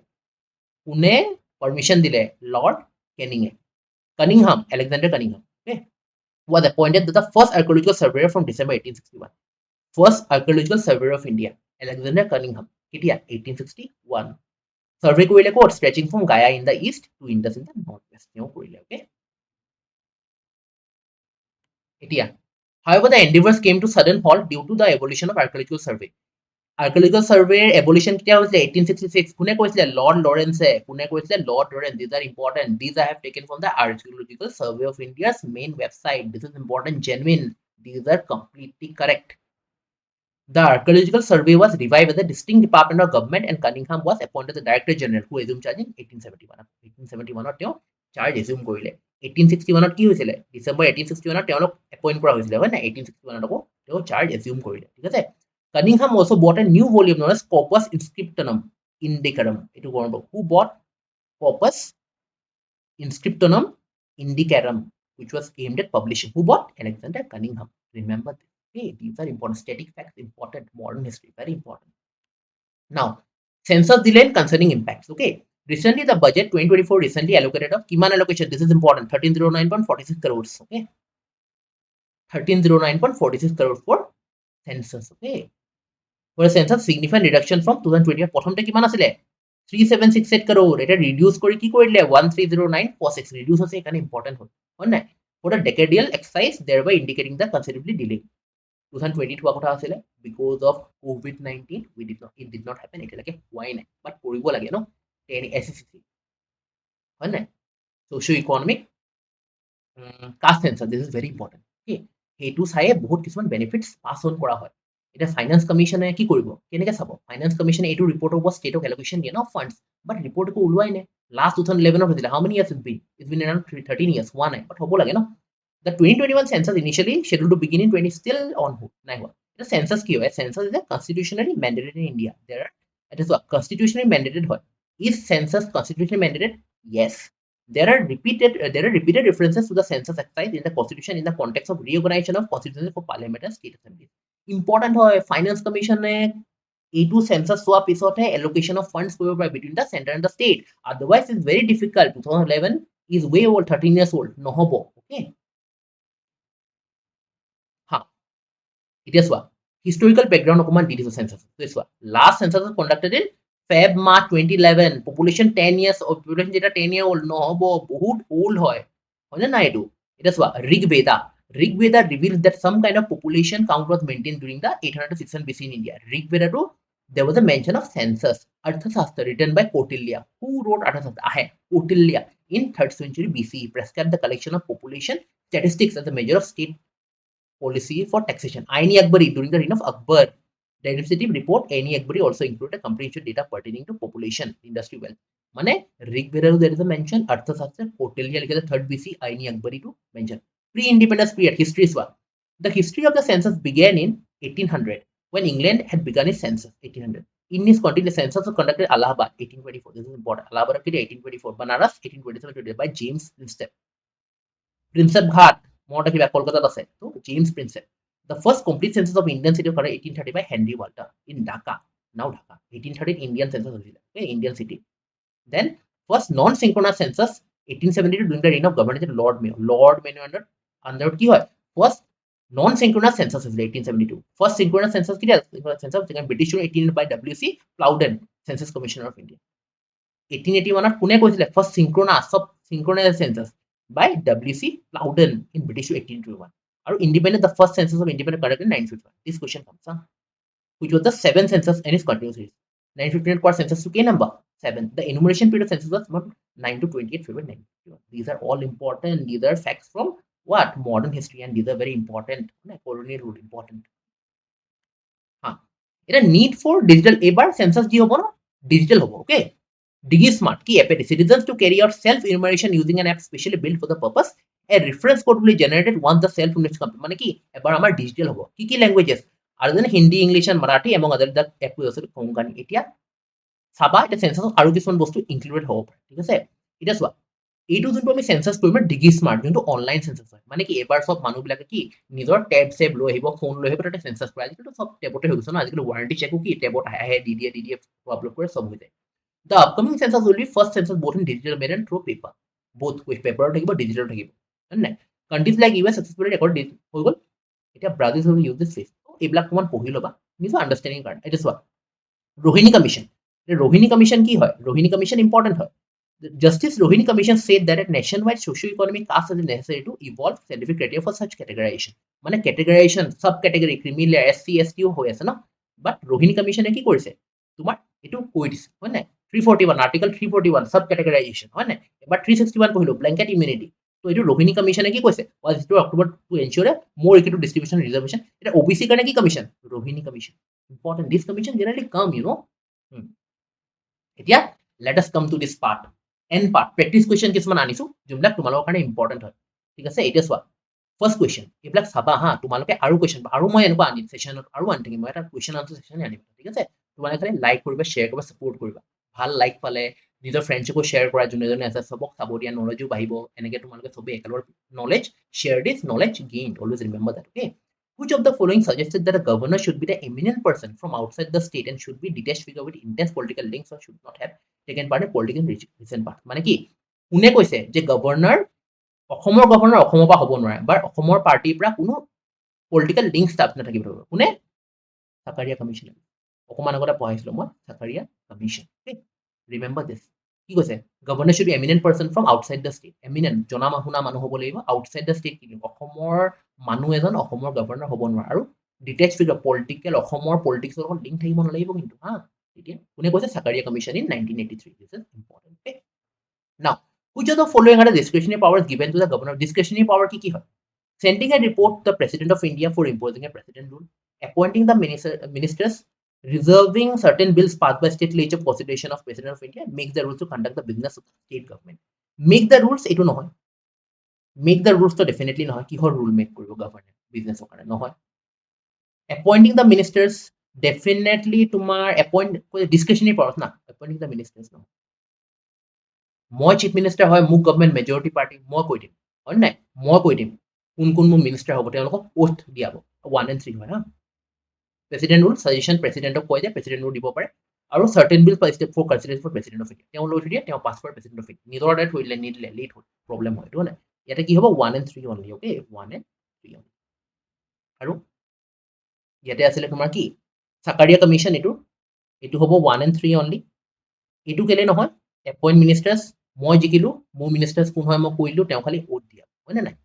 কোনে permission দিলে Lord Cunningham Alexander Cunningham was appointed as the first archaeological surveyor from December 1861. First archaeological surveyor of India Alexander Cunningham কেতিয়া 1861 survey কৰিলে ক'ত stretching from Gaya in the east to Indus in the northwest তেওঁ কৰিলে okay এতিয়া however the endeavors came to sudden halt due to the abolition of archaeological survey archaeological survey abolition কেতিয়া হৈছিলে 1866 কোনে কৈছিলে লৰ্ড লৰেন্সে কোনে কৈছিলে lord Lawrence these are important these I have taken from the archaeological survey of India's main website this is important genuine these are completely correct. The Archaeological Survey was revived as a distinct department of government and Cunningham was appointed the Director General who assumed charge in 1871. 1871 তেওঁ charge assume কৰিলে 1861 কি হৈছিলে ডিসেম্বৰ 1861 তেওঁলোক appoint কৰা হৈছিলে হয় না 1861 আকৌ তেওঁ charge assume কৰিলে ঠিক আছে Cunningham also bought a new volume known as Corpus Inscriptionum Indicarum এইটো গৰম who bought Corpus Inscriptionum Indicarum which was aimed at publishing who bought Alexander Cunningham remember this. Hey, these are important. Static facts important. Modern history very important. Now, census delay concerning impacts. Okay. Recently, the budget 2024 recently allocated of Kiman allocation. This is important. 1309.46 crores. Okay. 1309.46 crores for census. Okay. For a census significant reduction from 2020. প্ৰথমতে কিমান আছিলে 3768 crore. এটা reduce কৰি কি কৰিলে 130946 reduce হৈছে এখানে important হয় হয় নাই for the decadal exercise thereby indicating the considerably delay 2020 হোৱা কথা আছিলে because of COVID-19 it did not happen এতিয়ালৈকে হোৱাই নাই but কৰিব লাগে ন SSC হয় নাই socio economic caste census this is very important okay সেইটো চাইয়ে বহুত কিছুমান benefits pass on কৰা হয় এটা ফাইনান্স কমিশনে কি কৰিব কেনেকৈ চাব ফাইনান্স কমিশনে এইটো ৰিপৰ্ট হ'ব ষ্টেটক এলোকেশন দিয়ে ন ফান্ডস বাট ৰিপৰ্ট একো ওলোৱাই নাই লাষ্ট 2011 ত হৈছিলে how many years it's been around 13 years হোৱা নাই বাট হ'ব লাগে ন The 2021 census initially scheduled to begin in 20 still on hold. The census কি হয়? Census is a constitutionally mandated in India. It is constitutionally mandated হয়. Is census constitutionally mandated? Yes. There are repeated references to the census exercise in the constitution in the context of reorganization of constituencies for parliament and state assemblies. Important হয় finance commission এইটো census হোৱা পিছতহে allocation of funds কৰিব পাৰে between the center and the state. Otherwise it's very difficult. 2011 is way old 13 years old. নহ'ব. Okay. এতিয়া চোৱা historical background অকমান দি দিছো census চোৱা last census was conducted in Feb March 2011 population 10 years old population যেটা 10 year old নহব বহুত old হয় হয়নে না এইটো এটা চোৱা Rigveda reveals that some kind of population count was maintained during the 800 to 600 BC in India Rigveda to there was a mention of census Arthashastra written by Kautilya who wrote Arthashastra Kautilya in 3rd century BC prescribed the collection of population statistics as a measure of state policy for taxation. Aini Akbari during the reign of Akbar. The administrative report Aini Akbari also included comprehensive data pertaining to population, industry wealth. Mane Rigveda there is a mention. Arthashastra Kautilya like the 3rd BC Aini Akbari to mention. Pre-independence period history is what the history of the census began in 1800 when England had begun its census 1800. In this continuous census was conducted at Allahabad 1824. This is important. Allahabad 1824. Banaras 1827 by James Prinsep Ghat. More কিবা কলকাতাত আছে তো James Prinsep. The first complete census of Indian city occurred 1830 by Henry Walter in Dhaka. Now Dhaka. 1830 Indian census হৈছিলে. Okay, Indian city. Then first non-synchronous census 1872 during the reign of Governor Lord Mayo. Lord Mayo under কি হয়? First non-synchronous census হৈছিলে 1872. First synchronous census কি census British 18 by W.C. Plowden, Census Commissioner of India. 1881 কোনে কৈছিলে first synchronous census by W.C. Plowden in British 1821. Or independent, the first census of independent conducted in 1951. This question comes, which was the 7th census and its continuous series. 1959 core census to K number 7. The enumeration period of census was from 9 to 28 February 1951. These are all important. These are facts from what modern history, and these are very important. Colonial rule important. It a need for digital ebar census কি হ'ব না digital হ'ব. Okay. DigiSmart key app citizens to carry out self-enumeration using an app specially built for the purpose. A reference code will be generated once the self-enumeration complete. মানে কি এবাৰ আমাৰ digital হ'ব কি languages other than Hindi, English and Marathi among other that app আছে কোনকানি এতিয়া চাবা এটা সেন্সাস আৰু কিছুমান বস্তু ইনক্লুডেড হ'ব পাৰে ঠিক আছে এটা চোৱা এইটো যোনটো আমি সেন্সাস কৰিম DigiSmart যোনটো অনলাইন সেন্সাস হয় মানে কি এবাৰ সব মানুহবিলাকে কি নিজৰ ট্যাব সেভ লৈ আহিব ফোন লৈ আহিব তাতে সেন্সাস কৰে আজিকালি সব ট্যাবতে হৈ গৈছে ন আজিকালি ৱাৰেণ্টি চেকো কি ট্যাবত আহে দি দিয়ে আপলোড কৰে সব হৈ যায় The upcoming census will be first census both in digital medium and through paper. Both with paper or digital. Countries like US successfully recorded হৈ গ'ল এতিয়া Brazil will use this face এইবিলাক অকমান পঢ়ি ল'বা নিজৰ আন্ডাৰষ্টেণ্ডিং কাৰণে এটা চোৱা Rohini Commission. The Rohini Commission কি হয়? Rohini Commission important হয়. Justice Rohini Commission said that a nationwide socio-economic caste is necessary to evolve scientific criteria for such categorization. মানে categorization, sub-category, creamy layer, SC, ST হৈ আছে ন? But Rohini Commission কি কৰিছে? তোমাৰ এইটো কৈ দিছে, হয় নাই? 341, Article 341, sub-categorization, হয় নাই? এবাৰ 361 পঢ়িলো, blanket immunity. তো এইটো Rohini Commission কি কৈছে? Was it to October to ensure more equitable distribution and reservation. এটা OBC কাৰণে কি commission? Rohini Commission. Important. This commission generally come, you know. এতিয়া let us come to this part. N part. Practice question কিছুমান আনিছো, যোনবিলাক তোমালোকৰ কাৰণে important হয়। ঠিক আছে, এতিয়া চোৱা। First question. এইবিলাক চাবা হা, তোমালোকে আৰু question, আৰু মই এনেকুৱা আনিম সেশনত, আৰু আনি থাকিম, মই এটা question answer session আনিম। ঠিক আছে, তোমালোকে খালি লাইক কৰিবা, শ্বেয়াৰ কৰিবা, support কৰিবা। ভাল লাইক পালে নিজৰ ফ্ৰেণ্ডছকো শ্বেয়াৰ কৰা, যোনে যোনে আছে চবক চাব দিয়া, নলেজো বাঢ়িব। এনেকে তোমালোকে চবেই একেলগে knowledge share this knowledge gained. Always remember that. Okay. Which of the following suggested that a governor should be the eminent person from outside the state and should be detached figure with intense political links or should not have taken part in political recent part? মানে কি কোনে কৈছে যে governor অসমৰ governor অসমৰ পৰা হ'ব নোৱাৰে বা অসমৰ পাৰ্টিৰ পৰা কোনো পলিটিকেল লিংক ষ্টাফ নাথাকিব? কোনে? সাকাৰিয়া কমিশ্যন। অকমান আগতে পঢ়াইছিলো মই সাকাৰিয়া কমিশ্যন। Remember this. কি কৈছে? Governor should be eminent person from outside the state. Eminent জনা শুনা মানুহ হ'ব লাগিব, আউটসাইড দ্য ষ্টেট। অসমৰ মানুহ এজন অসমৰ গভৰ্ণৰ হ'ব নোৱাৰে, আৰু ডিটেচ ফিগাৰ পলিটিকেল অসমৰ পলিটিক্সৰ লগত লিংক থাকিব নালাগিব কিন্তু হা। এতিয়া কোনে কৈছে? Sarkaria commission in 1983। This is important. Okay, now which of the following are the discretionary powers given to the governor? Discretionary power কি হয়? Sending a report to the President of India for imposing a president rule, appointing the ministers, reserving certain bills passed by state legislature consideration of President of India, make the rules to conduct the business of the state government. Make the rules এইটো নহয়। Make the rules তো definitely নহয়। কিহৰ rule make কৰিব government business কাৰণে? নহয়। Appointing the ministers definitely তোমাৰ appoint discretionary powers না, appointing the ministers নহয়। মই চিফ মিনিষ্টাৰ হয়, মোক গভৰ্ণমেণ্ট মেজৰিটি পাৰ্টি, মই কৈ দিম, হয় নাই? মই কৈ দিম কোন কোন মোৰ মিনিষ্টাৰ হ'ব, তেওঁলোকক ওথ দিয়াব। 1 and 3 হয় হা। প্ৰেচিডেণ্ট ৰুল ছাজেশ্যন প্ৰেচিডেণ্টক কৈ দিয়ে, প্ৰেচিডেণ্ট ৰুল দিব পাৰে। আৰু certain bill for consideration for president of India, তেওঁ লৈ থৈ দিয়ে, তেওঁ পাছ কৰে প্ৰেচিডেণ্ট অফ ইণ্ডিয়া। নিজৰ অৰ্ডাৰ থৈ দিলে, নিদিলে লেট হ'ল, প্ৰব্লেম হয়, এইটো নাই। ইয়াতে কি হ'ব? 1 and 3 only. Okay, 1 and 3 only. আৰু ইয়াতে আছিলে তোমাৰ কি? সাকাৰিয়া কমিশ্যন, এইটো হ'ব 1 and 3 অনলি। এইটো কেলে নহয়? এপইণ্ট মিনিষ্টাৰ্ছ, মই জিকিলো, মোৰ মিনিষ্টাৰ্ছ কোন হয় মই কৈ দিলো, তেওঁ খালি ওথ দিয়া, হয়নে নাই?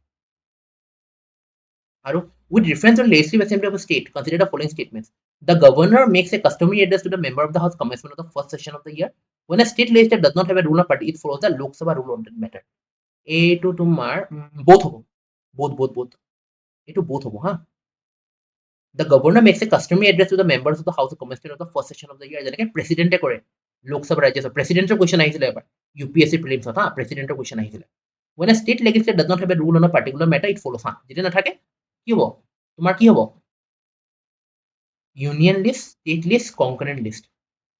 আৰু with reference to the legislative assembly of a state, consider the following statements. The governor makes a customary address to the member of the house commencement of the first session of the year. When a state legislature does not have a rule of party, it follows the Lok Sabha rule on that matter. এইটো তোমাৰ both হ'ব, both এইটো both হ'ব হা। The governor makes a customary address to the members of the house of commencement of the first session of the year, যেনেকে প্ৰেচিডেণ্টে কৰে Lok Sabha Rajya Sabha. প্ৰেচিডেণ্টৰ question আহিছিলে এবাৰ UPSC প্ৰিলিমছত হা, প্ৰেচিডেণ্টৰ কুৱেশ্যন আহিছিলে। When a state legislature does not have a rule on a particular matter, it follows হা। যেতিয়া নাথাকে কি হ'ব? তোমাৰ কি হ'ব? Union list, state list, concurrent list,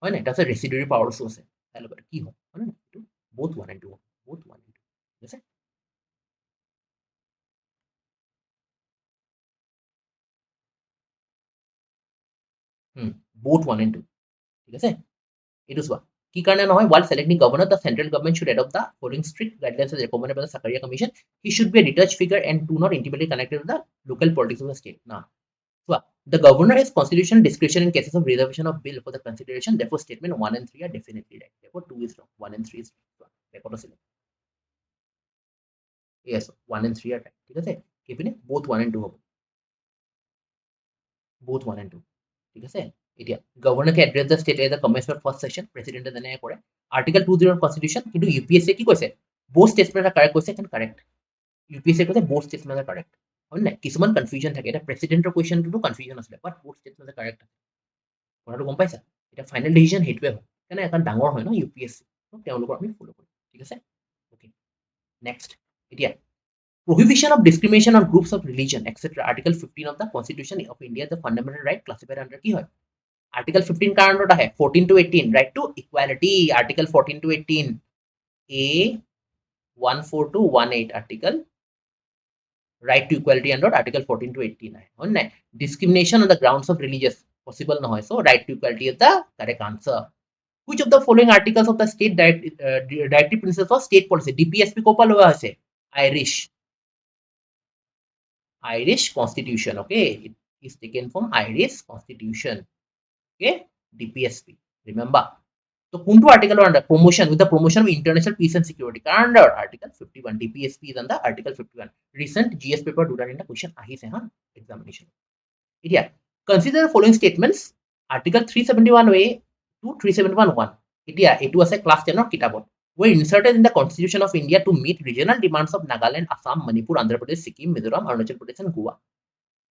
হয় নাই? তাৰপিছত ৰেচিডুৰী পাৱাৰছো আছে, কি হয়, হয় নাই? এইটো both 1 and 2 হ'ব, both 1 and 2, ঠিক আছে? both 1 and 2, ঠিক আছে? এইটো চোৱা কি কাৰণে নহয়? while selecting governor, the central government should adopt the following strict guidelines as recommended by the Sakaria Commission. He should be a detached figure and do not intimately connected with the local politics of the state. Now, so the governor has constitutional discretion in cases of reservation of bill for the consideration. Therefore, statement 1 and 3 are definitely right. Therefore, 2 is wrong. 1 and 3 is right. Yes, 1 and 3 are right. ঠিক আছে? এইপিনে both 1 and 2 হ'ব। both 1 and 2, ঠিক আছে? এতিয়া governor কে address the state as a commencement first session, প্ৰেচিডেণ্টে যেনেকৈ কৰে। আৰ্টিকেল 20 কনষ্টিটিউশ্যন, কিন্তু UPSC কি কৈছে? both statements are correct কৈছে, কিন্তু কাৰেক্ট। UPSC কৈছে both statements are correct, হয় নাই? কিছুমান কনফিউজন থাকে। এটা প্ৰেচিডেণ্টৰ কুৱেশ্যনটোতো কনফিউজন আছিলে, বাট both statements are correct। কথাটো গম পাইছা? এতিয়া ফাইনেল ডিচিশ্যন সেইটোৱে হয়, কাৰণ এখন ডাঙৰ হয় ন UPSC, তেওঁলোকৰ আমি ফ'ল' কৰিম, ঠিক আছে? Okay, next. এতিয়া prohibition of discrimination on groups of religion, etc. Article 15 of the Constitution of India is the fundamental right classified under কি হয়? Article 15 কাৰ আণ্ডাৰত আহে? 14 to 18, right to equality. Article 14 to 18, A 14 to 18 article, right to equality under Article 14 to 18 আহে, হয় নাই? Discrimination on the grounds of religious possible নহয়, so right to equality is the correct answer. Which of the following articles of the state directive principles of state policy? DPSP ক'ৰ পৰা লোৱা হৈছে? Irish Constitution, okay? It is taken from Irish Constitution, okay? DPSP. Remember. So, kuntu article under promotion with the promotion of international peace and security. Under Article 51, DPSP is under Article 51. Recent GS paper do that in the question ahise ha examination. Yeah. Consider the following statements. Article 371A to 371(1). It was a class 10 kitabot. Were inserted in the Constitution of India to meet regional demands of Nagaland, Assam, Manipur, Andhra Pradesh, Sikkim, Mizoram, Arunachal Pradesh, and Goa.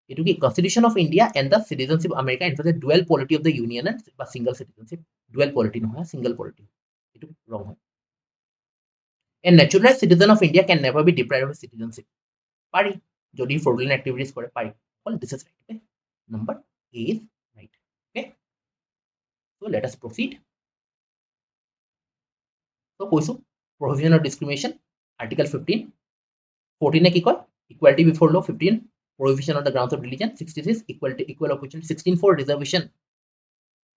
It will be Constitution of India and the citizenship of America and for the dual polity of the Union and single citizenship. Dual polity, no, single polity. It is wrong. A naturalized citizen of India can never be deprived of citizenship. Pari, jodi fraudulent activities kore pari. Well, this is right. Okay. Number A is right. Okay. So let us proceed. So koisu provision of discrimination. Article 15. 14 ki koi equality before law. 15 prohibition on the grounds of religion. 66 equal opportunity. 16 for reservation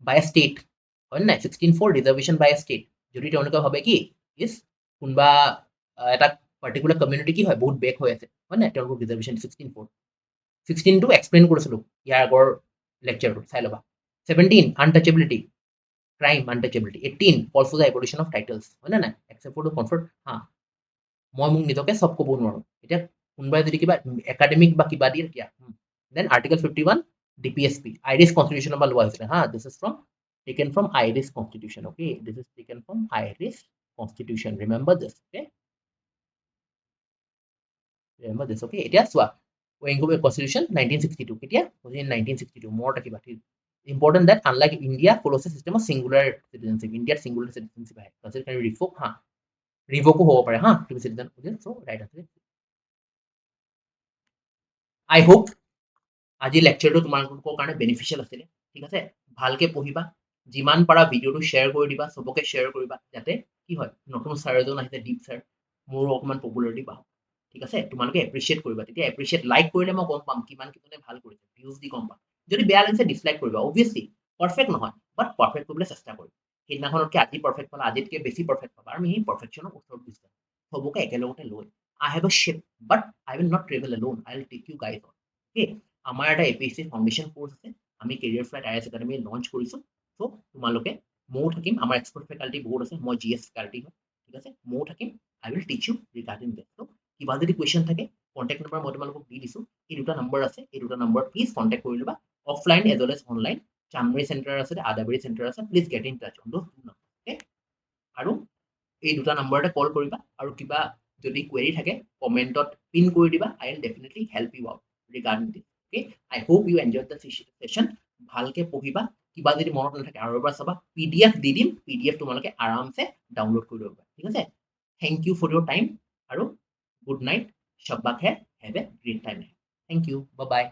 by a state. 16 for reservation by a state. যদি তেওঁলোকে ভাবে কি is কোনবা এটা particular community কি হয় বহুত back হৈ আছে হয় না তেওঁলোক ৰিজাৰ্ভেশ্যন 16 for 16 টো এক্সপ্লেইন কৰিছিলো ইয়াৰ আগৰ লেকচাৰটো চাই লবা 17 untouchability crime untouchability 18 false abolition of titles হয় না except for the comfort হা মই মোক নিজকে সব ক'ব নোৱাৰো এতিয়া কোনবাই যদি কিবা একাডেমিক বা কিবা দিয়ে কিয়া then article 51 DPSP Irish constitution বা লোৱা হৈছিলে হা this is from taken from Irish constitution. Okay, this is taken from Irish constitution. Remember this. Okay, remember this. Okay, it is what constitution 1962. It is in 1962. More important that unlike India follows a system of singular citizenship. India singular citizenship hai consider can revoke ha revoke ho pare ha to be citizen. Okay, so right answer. I hope আজি লেকচাৰটো তোমালোকৰ কাৰণে beneficial আছিলে ঠিক আছে ভালকে পঢ়িবা যিমান পাৰা ভিডিঅ'টো শ্বেয়াৰ কৰি দিবা সবকে শ্বেয়াৰ কৰিবা যাতে কি হয় নতুন ছাৰ এজন আহিছে দীপ ছাৰ মোৰ অকমান পপুলাৰিটি পাওঁ ঠিক আছে তোমালোকে এপ্ৰিচিয়েট কৰিবা তেতিয়া এপ্ৰিচিয়েট লাইক কৰিলে মই গম পাম কিমান কিজনে ভাল কৰিছে ভিউজ দি গম পাম যদি বেয়া লাগিছে ডিছলাইক কৰিবা অবভিয়াছলি পাৰফেক্ট নহয় বাট পাৰফেক্ট কৰিবলৈ চেষ্টা কৰিবা সেইদিনাখনতকৈ আজি পাৰফেক্ট পালা আজিতকৈ বেছি পাৰফেক্ট পাবা আৰু আমি পাৰফেকশ্যনৰ ওচৰত গৈছোঁ সবকে একেলগতে লৈ I have a ship but I will not travel alone I will take you guys on okay আমাৰ এটা APSC ফাউণ্ডেশ্যন কোৰ্চ আছে আমি কেৰিয়াৰফ্লাইট IAS একাডেমি লঞ্চ কৰিছোঁ চ' তোমালোকে ময়ো থাকিম আমাৰ এক্সপাৰ্ট ফেকাল্টি বহুত আছে মই GS ফেকাল্টি হয় ঠিক আছে ময়ো থাকিম আই উইল টিচ ইউ ৰিগাৰ্ডিং দেট চ' কিবা যদি কুৱেশ্যন থাকে কণ্টেক্ট নম্বৰ মই তোমালোকক দি দিছোঁ এই দুটা নম্বৰ আছে এই দুটা নম্বৰ প্লিজ কণ্টেক্ট কৰি ল'বা offline as well as online Chandmari centre আছে আদাবাৰী চেণ্টাৰ আছে please get in touch on those two number okay আৰু এই দুটা নম্বৰতে কল কৰিবা আৰু কিবা যদি কুৱেৰি থাকে কমেণ্টত পিন কৰি দিবা I will definitely help you out regarding this okay I hope you enjoy the session ভালকে পঢ়িবা কিবা যদি মনত নাথাকে আৰু এবাৰ চাবা PDF দি দিম PDF তোমালোকে আৰামছে ডাউনলোড কৰি ল'ব ঠিক আছে thank you for your time আৰু গুড নাইট শব্বা খে have a great time thank you bye by